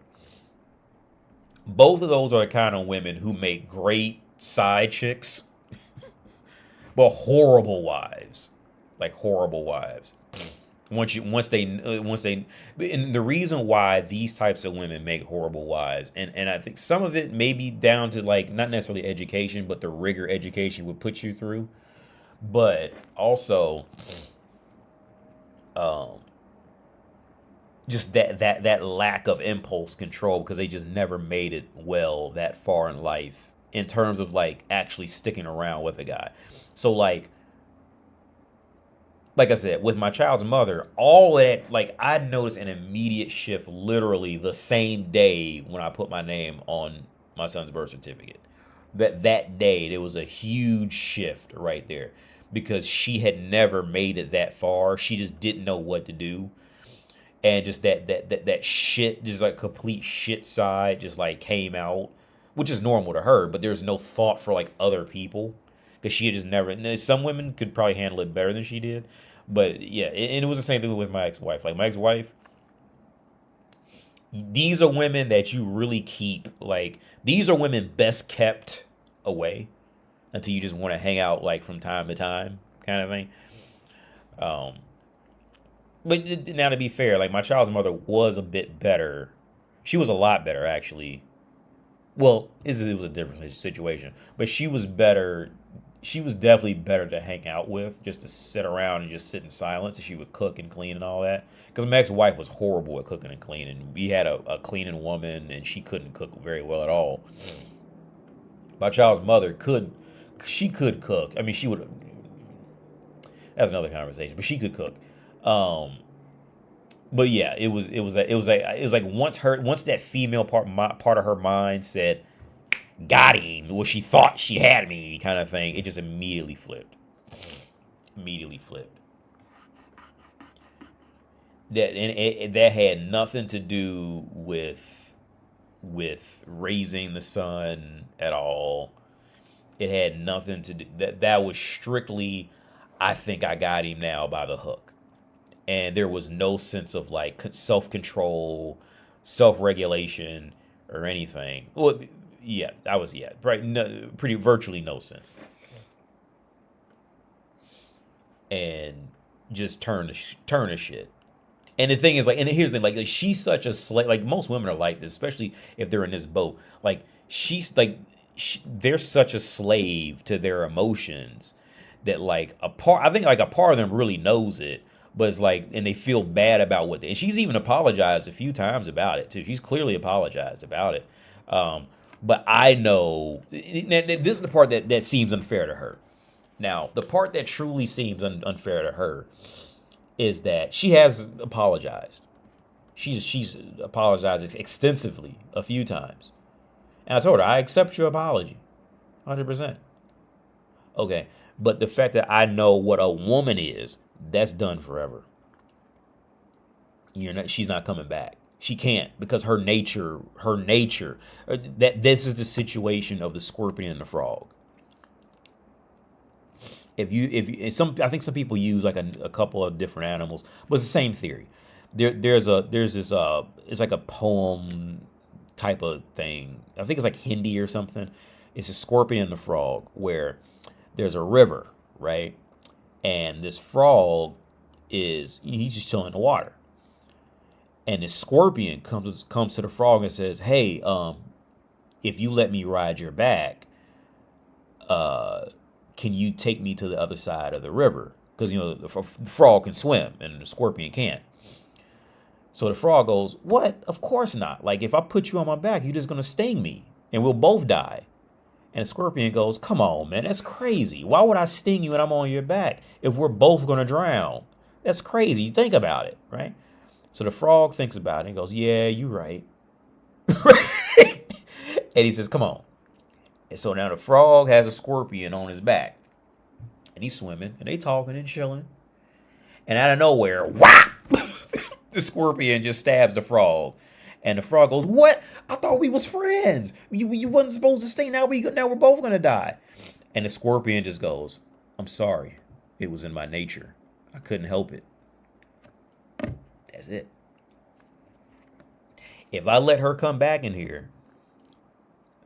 Both of those are the kind of women who make great side chicks, but horrible wives. Like horrible wives. Once they and the reason why these types of women make horrible wives, and I think some of it may be down to like not necessarily education, but the rigor education would put you through, but also just that lack of impulse control, because they just never made it well that far in life in terms of like actually sticking around with a guy. So like I said, with my child's mother, all that, like, I noticed an immediate shift literally the same day when I put my name on my son's birth certificate. That day, there was a huge shift right there because she had never made it that far. She just didn't know what to do. And just that shit, just like complete shit side just like came out, which is normal to her, but there's no thought for like other people. Because she had just never, some women could probably handle it better than she did. But yeah, and it was the same thing with my ex-wife. Like my ex-wife, these are women that you really keep, like, these are women best kept away until you just want to hang out like from time to time kind of thing. But now to be fair, like my child's mother was a bit better. She was a lot better actually. Well, it was a different situation, but she was better. She was definitely better to hang out with, just to sit around and just sit in silence. And she would cook and clean and all that. Because my ex-wife was horrible at cooking and cleaning. We had a cleaning woman, and she couldn't cook very well at all. My child's mother could cook. I mean, she would. That's another conversation, but she could cook. But yeah, it was like once that female part of her mind said, got him, well, she thought she had me, kind of thing, it just immediately flipped. Immediately flipped. That had nothing to do with raising the son at all. It had nothing to do, that was strictly, I think I got him now by the hook. And there was no sense of like self-control, self-regulation, or anything. Well, yeah, right, no, pretty virtually no sense. And just turn to shit. And the thing is, like, and here's the thing, like she's such a slave. Like most women are like this, especially if they're in this boat. Like they're such a slave to their emotions that I think like a part of them really knows it, but it's like, and they feel bad about and she's even apologized a few times about it too. She's clearly apologized about it. But I know this is the part that seems unfair to her. Now, the part that truly seems unfair to her is that she has apologized. She's apologized extensively a few times. And I told her, I accept your apology. 100%. Okay. But the fact that I know what a woman is, that's done forever. She's not coming back. She can't, because her nature, that this is the situation of the scorpion and the frog. I think some people use like a couple of different animals, but it's the same theory. There's this it's like a poem type of thing. I think it's like Hindi or something. It's a scorpion and the frog, where there's a river, right? And this frog he's just chilling in the water. And this scorpion comes to the frog and says, "Hey, if you let me ride your back, can you take me to the other side of the river?" Because the frog can swim and the scorpion can't. So the frog goes, "What? Of course not. Like, if I put you on my back, you're just gonna sting me, and we'll both die." And the scorpion goes, "Come on, man, that's crazy. Why would I sting you when I'm on your back if we're both gonna drown? That's crazy. Think about it, right?" So the frog thinks about it and goes, "Yeah, you're right." And he says, "Come on." And so now the frog has a scorpion on his back. And he's swimming, and they talking and chilling. And out of nowhere, whap! The scorpion just stabs the frog. And the frog goes, "What? I thought we was friends. You wasn't supposed to sting. Now we're both going to die." And the scorpion just goes, "I'm sorry. It was in my nature. I couldn't help it." That's it. If I let her come back in here,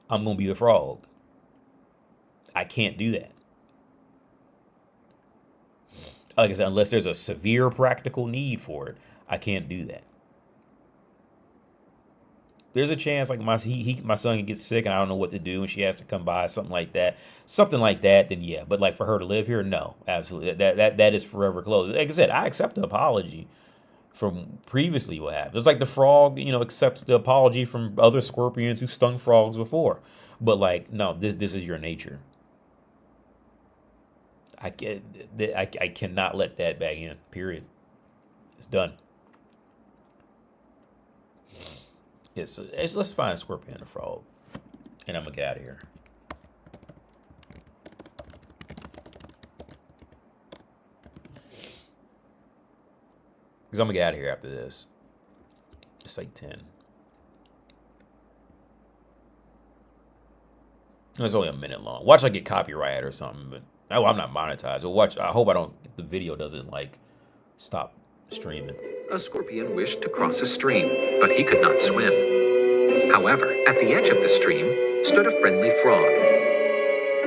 I'm going to be the frog. I can't do that. Like I said, unless there's a severe practical need for it, I can't do that. There's a chance like my son can get sick and I don't know what to do and she has to come by, something like that, then yeah. But like for her to live here, no, absolutely. That is forever closed. Like I said, I accept the apology from previously what happened. It's like the frog, accepts the apology from other scorpions who stung frogs before. But like, no, this is your nature. I cannot let that back in. Period. It's done. Let's find a scorpion and a frog, and I'm gonna get out of here. Because I'm gonna get out of here after this. It's like 10. It's only a minute long. Watch I get copyright or something, but I'm not monetized. But watch. I hope the video doesn't stop streaming. A scorpion wished to cross a stream, but he could not swim. However, at the edge of the stream stood a friendly frog.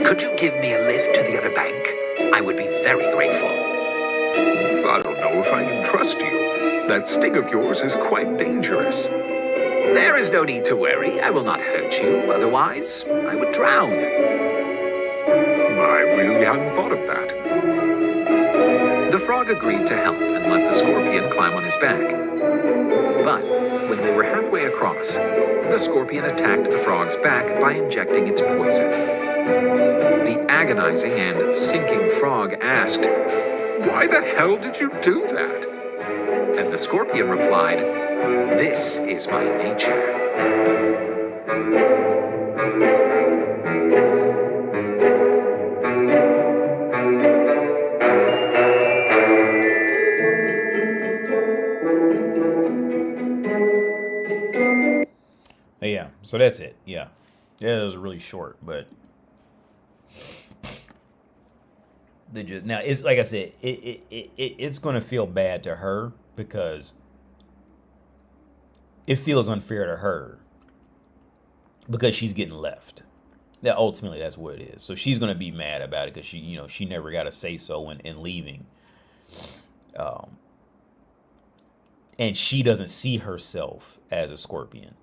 "Could you give me a lift to the other bank? I would be very grateful." "I don't know if I can trust you. That sting of yours is quite dangerous." "There is no need to worry. I will not hurt you. Otherwise, I would drown." "I really hadn't thought of that." The frog agreed to help and let the scorpion climb on his back. But when they were halfway across, the scorpion attacked the frog's back by injecting its poison. The agonizing and sinking frog asked, "Why the hell did you do that?" And the scorpion replied, "This is my nature." Yeah, so that's it. Yeah, it was really short, but now it's like I said, it's gonna feel bad to her because it feels unfair to her because she's getting left. That ultimately that's what it is. So she's gonna be mad about it because she never got to say so in leaving, and she doesn't see herself as a scorpion.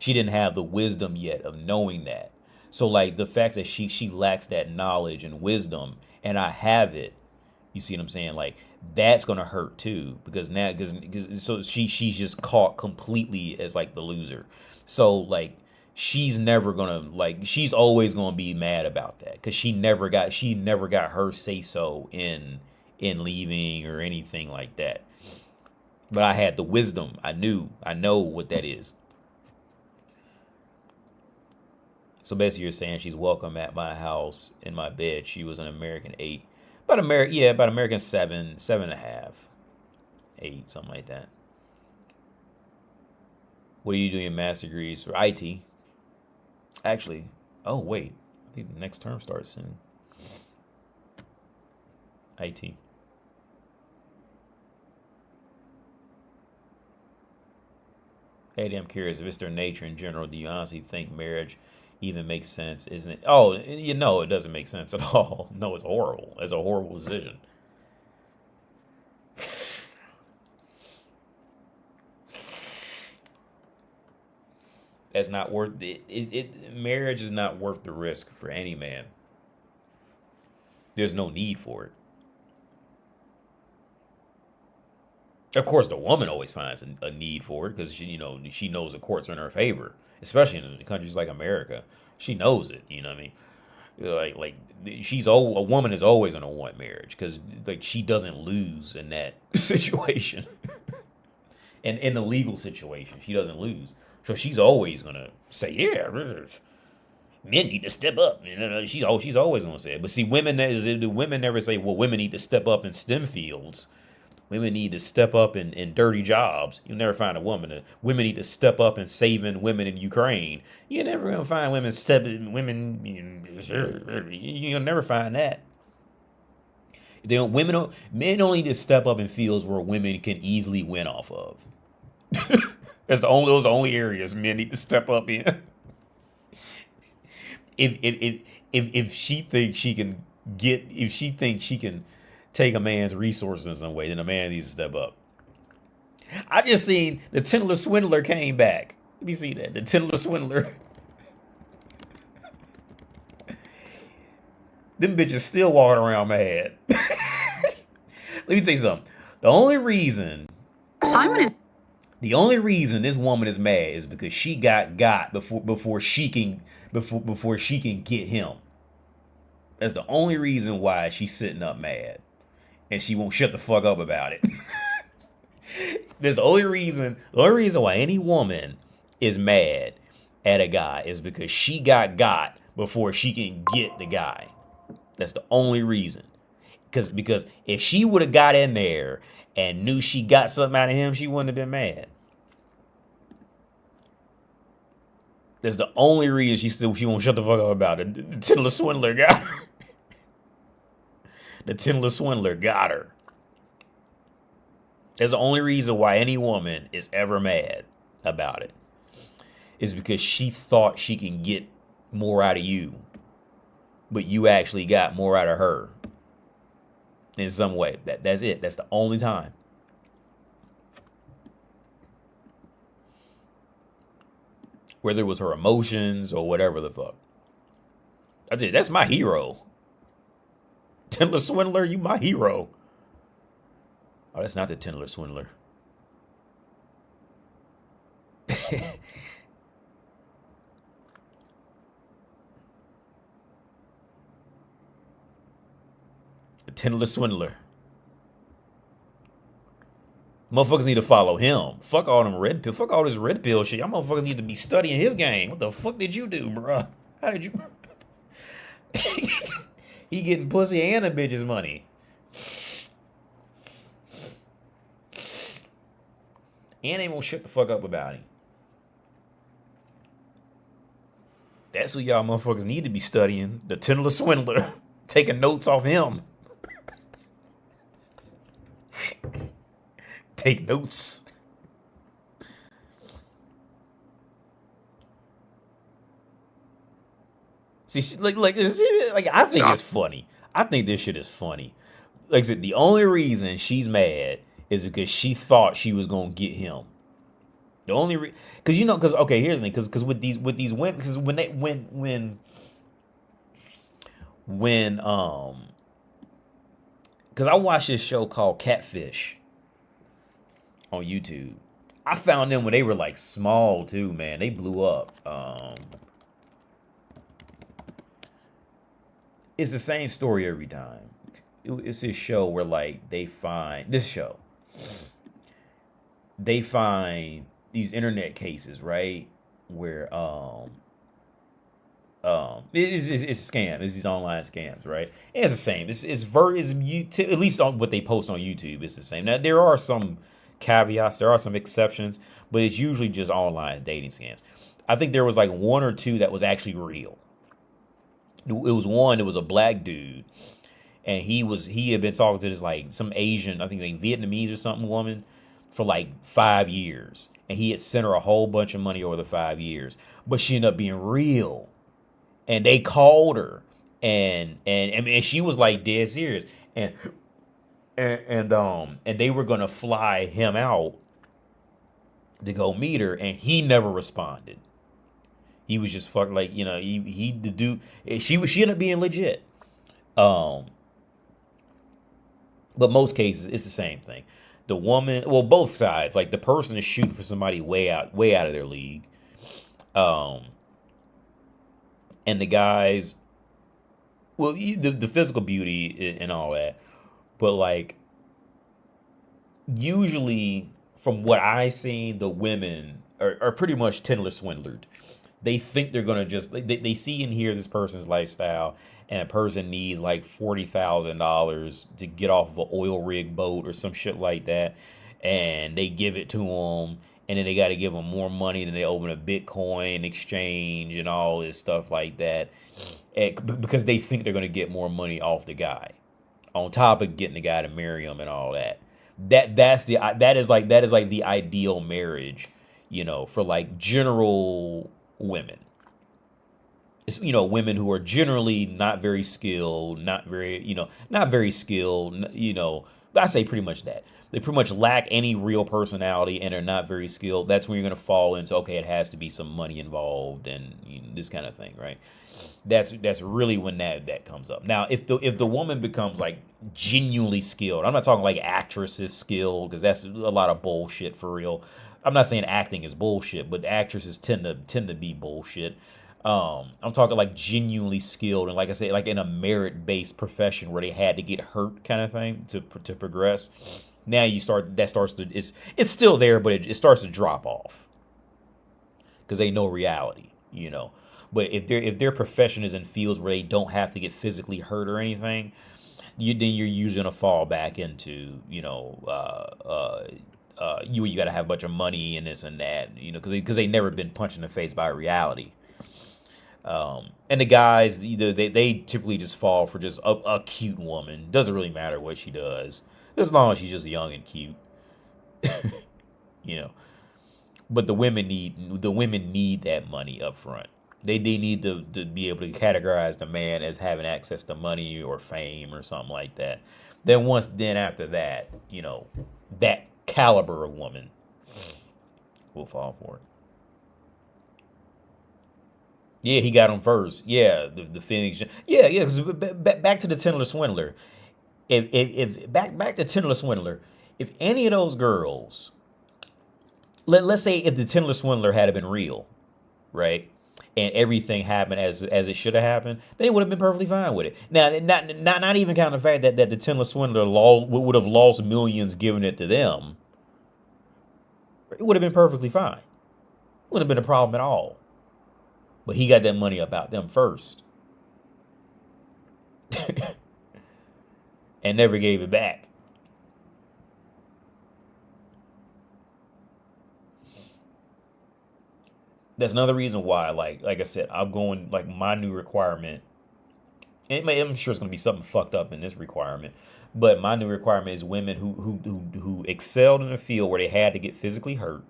She didn't have the wisdom yet of knowing that. So like the fact that she lacks that knowledge and wisdom, and I have it. You see what I'm saying? Like that's gonna hurt too because now because so she's just caught completely as like the loser. So like she's never gonna she's always gonna be mad about that because she never got her say so in leaving or anything like that. But I had the wisdom. I know what that is. So basically, you're saying she's welcome at my house in my bed. She was an American 8, about American 7.5, 8, something like that. What are you doing in master degrees for IT? Actually, oh wait, I think the next term starts soon. IT. Hey, I'm curious if it's their nature in general. Do you honestly think marriage even makes sense? Isn't it? Oh, it doesn't make sense at all. No, it's horrible. It's a horrible decision. That's not worth it. Marriage is not worth the risk for any man. There's no need for it. Of course, the woman always finds a need for it because she knows the courts are in her favor, especially in countries like America. She knows it. You know what I mean? Like a woman is always gonna want marriage because like she doesn't lose in that situation, and in the legal situation she doesn't lose. So she's always gonna say, yeah, men need to step up. She's always gonna say it. But see, women never say, well, women need to step up in STEM fields. Women need to step up in dirty jobs. You'll never find a woman. Women need to step up in saving women in Ukraine. You're never gonna find women stepping women. You'll never find that. Men only need to step up in fields where women can easily win off of. Those are the only areas men need to step up in. If she thinks she can take a man's resources in some way, then a man needs to step up. I just seen the Tinder Swindler came back. Let me see that. The Tinder Swindler. Them bitches still walking around mad. Let me tell you something. The only reason this woman is mad is because she got before she can get him. That's the only reason why she's sitting up mad. And she won't shut the fuck up about it. There's the only reason why any woman is mad at a guy is because she got before she can get the guy. That's the only reason. Because if she would have got in there and knew she got something out of him, she wouldn't have been mad. That's the only reason she won't shut the fuck up about it. The Tinder Swindler got her. The Tinder Swindler got her. That's the only reason why any woman is ever mad about it. Is because she thought she can get more out of you. But you actually got more out of her. In some way. That's it. That's the only time. Whether it was her emotions or whatever the fuck. I tell you, that's my hero. Tinder Swindler, you my hero. Oh, that's not the Tinder Swindler. The Tinder Swindler. Motherfuckers need to follow him. Fuck all them red pill. Fuck all this red pill shit. Y'all motherfuckers need to be studying his game. What the fuck did you do, bruh? How did you? He getting pussy and a bitch's money. And they won't shut the fuck up about him. That's who y'all motherfuckers need to be studying. The Tindler Swindler. Taking notes off him. Take notes. See, I think it's funny. I think this shit is funny. Like I said, the only reason she's mad is because she thought she was gonna get him. The only because okay, here's the thing, because with these women, because because I watched this show called Catfish on YouTube. I found them when they were like small too, man. They blew up. It's the same story every time. It's this show where like they find these internet cases, right? Where it's a scam. It's these online scams, right? And it's the same. At least on what they post on YouTube, it's the same. Now there are some caveats, there are some exceptions, but it's usually just online dating scams. I think there was like one or two that was actually real. It was a black dude, and he had been talking to this like some Asian, I think like Vietnamese or something woman for like 5 years, and he had sent her a whole bunch of money over the 5 years, but she ended up being real, and they called her, and she was like dead serious, and they were gonna fly him out to go meet her, and he never responded. He was just fucking like, the dude, she ended up being legit. But most cases, it's the same thing. The woman, well, both sides, like the person is shooting for somebody way out of their league. And the guys, well, the physical beauty and all that, but like, usually from what I've seen, the women are pretty much Tindler swindlered. They think they're gonna just they see and hear this person's lifestyle, and a person needs like $40,000 to get off of an oil rig boat or some shit like that, and they give it to them, and then they got to give them more money, and they open a Bitcoin exchange and all this stuff like that, because they think they're gonna get more money off the guy, on top of getting the guy to marry them and all that. That is like the ideal marriage, for like general women. It's, women who are generally not very skilled, not very skilled, I say pretty much that. They pretty much lack any real personality and are not very skilled. That's when you're going to fall into, okay, it has to be some money involved and this kind of thing, right? That's really when that comes up. Now, if the woman becomes like genuinely skilled, I'm not talking like actresses skilled, because that's a lot of bullshit for real. I'm not saying acting is bullshit, but actresses tend to be bullshit. I'm talking like genuinely skilled, and like I said, like in a merit-based profession where they had to get hurt kind of thing to progress. Now it's still there, but it starts to drop off because they know reality, But if their profession is in fields where they don't have to get physically hurt or anything, then you're usually gonna fall back into you got to have a bunch of money and this and that, because they never been punched in the face by reality. And the guys, they typically just fall for just a cute woman. Doesn't really matter what she does, as long as she's just young and cute. But the women need that money up front. They need to be able to categorize the man as having access to money or fame or something like that. Then after that, that caliber of woman will fall for it. Yeah, he got him first. Yeah, the Phoenix. Yeah. Because back to the Tindler Swindler. If back to Tindler Swindler, if any of those girls, let's say if the Tindler Swindler had been real, right, and everything happened as it should have happened, then he would have been perfectly fine with it. Now, not even counting the fact that the Tindler Swindler would have lost millions giving it to them, It would have been perfectly fine. Wouldn't have been a problem at all. But he got that money about them first. And never gave it back. That's another reason why, like I said, I'm going, like, my new requirement. I'm sure it's going to be something fucked up in this requirement, but my new requirement is women who excelled in a field where they had to get physically hurt,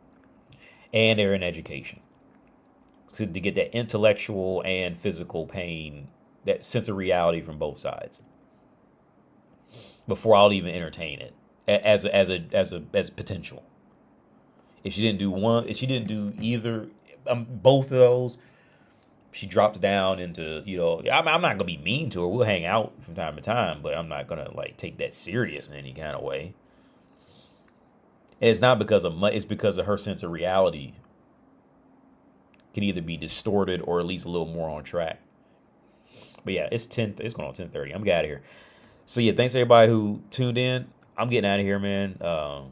and they're in education, to get that intellectual and physical pain, that sense of reality from both sides, before I'll even entertain it as potential. If she didn't do one, if she didn't do either, both of those, she drops down into, I'm not gonna be mean to her. We'll hang out from time to time, but I'm not gonna, like, take that serious in any kind of way. And it's not because of it's because of her sense of reality can either be distorted or at least a little more on track. But yeah, it's going on 10:30. I'm getting out of here. So yeah, thanks to everybody who tuned in. I'm getting out of here, man. I'm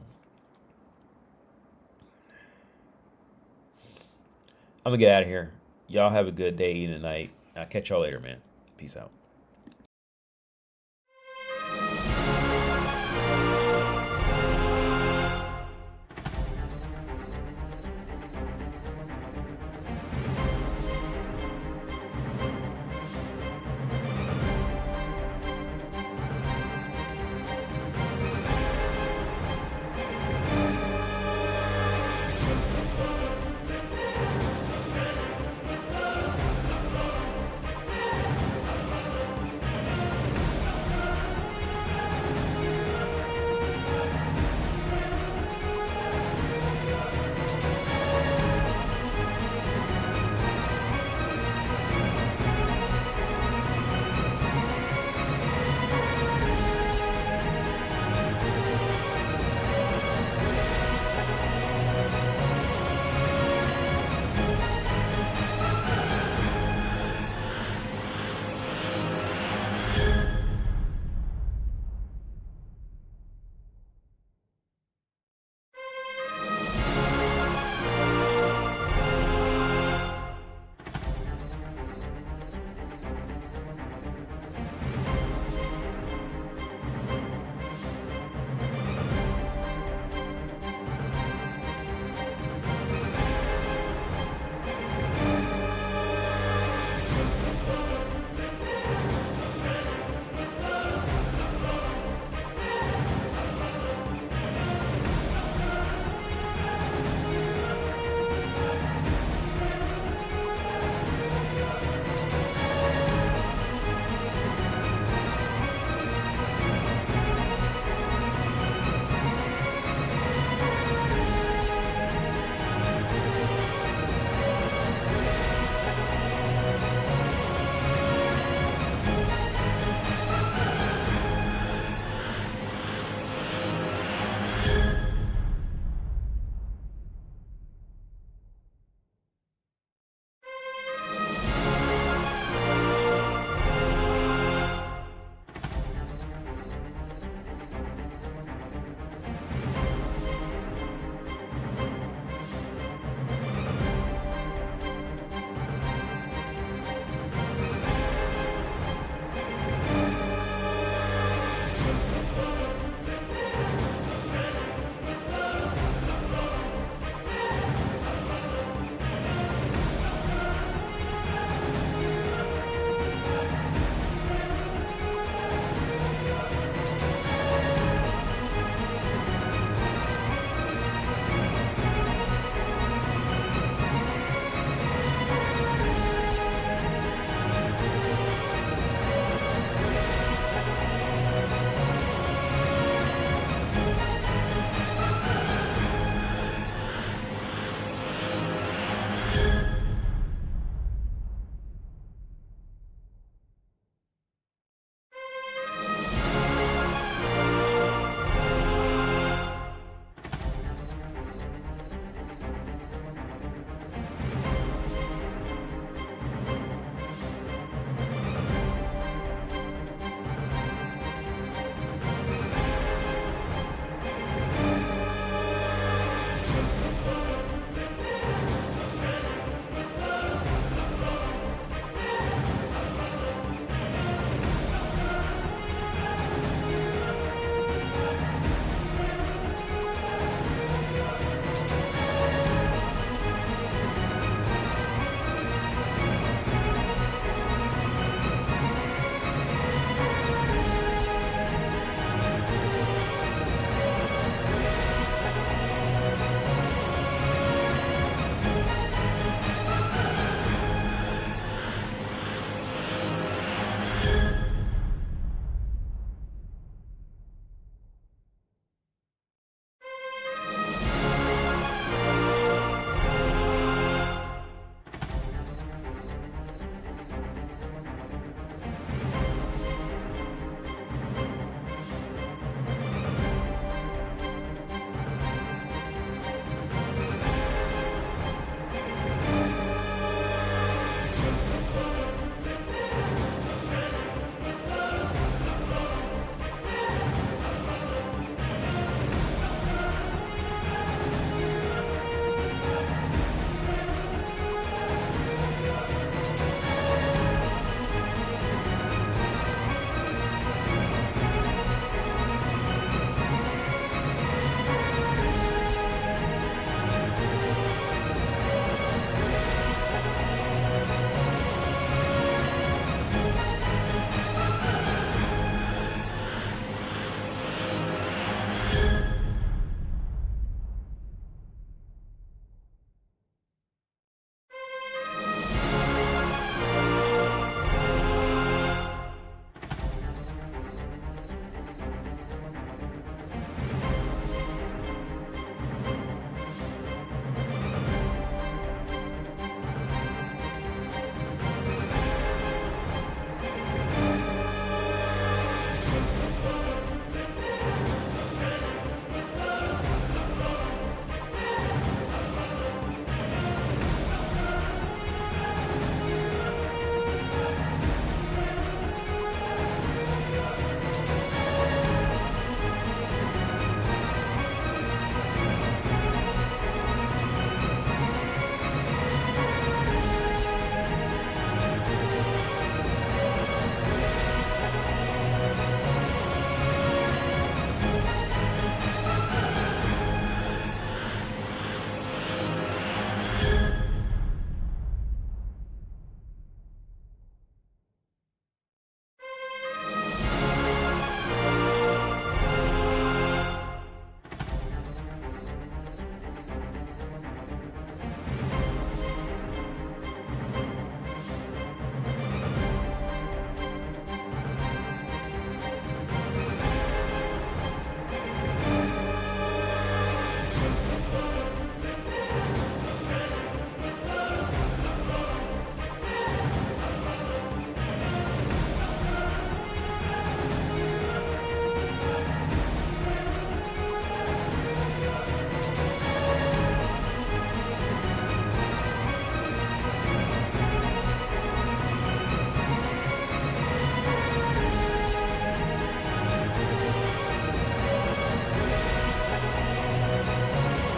gonna get out of here. Y'all have a good day and night. I'll catch y'all later, man. Peace out.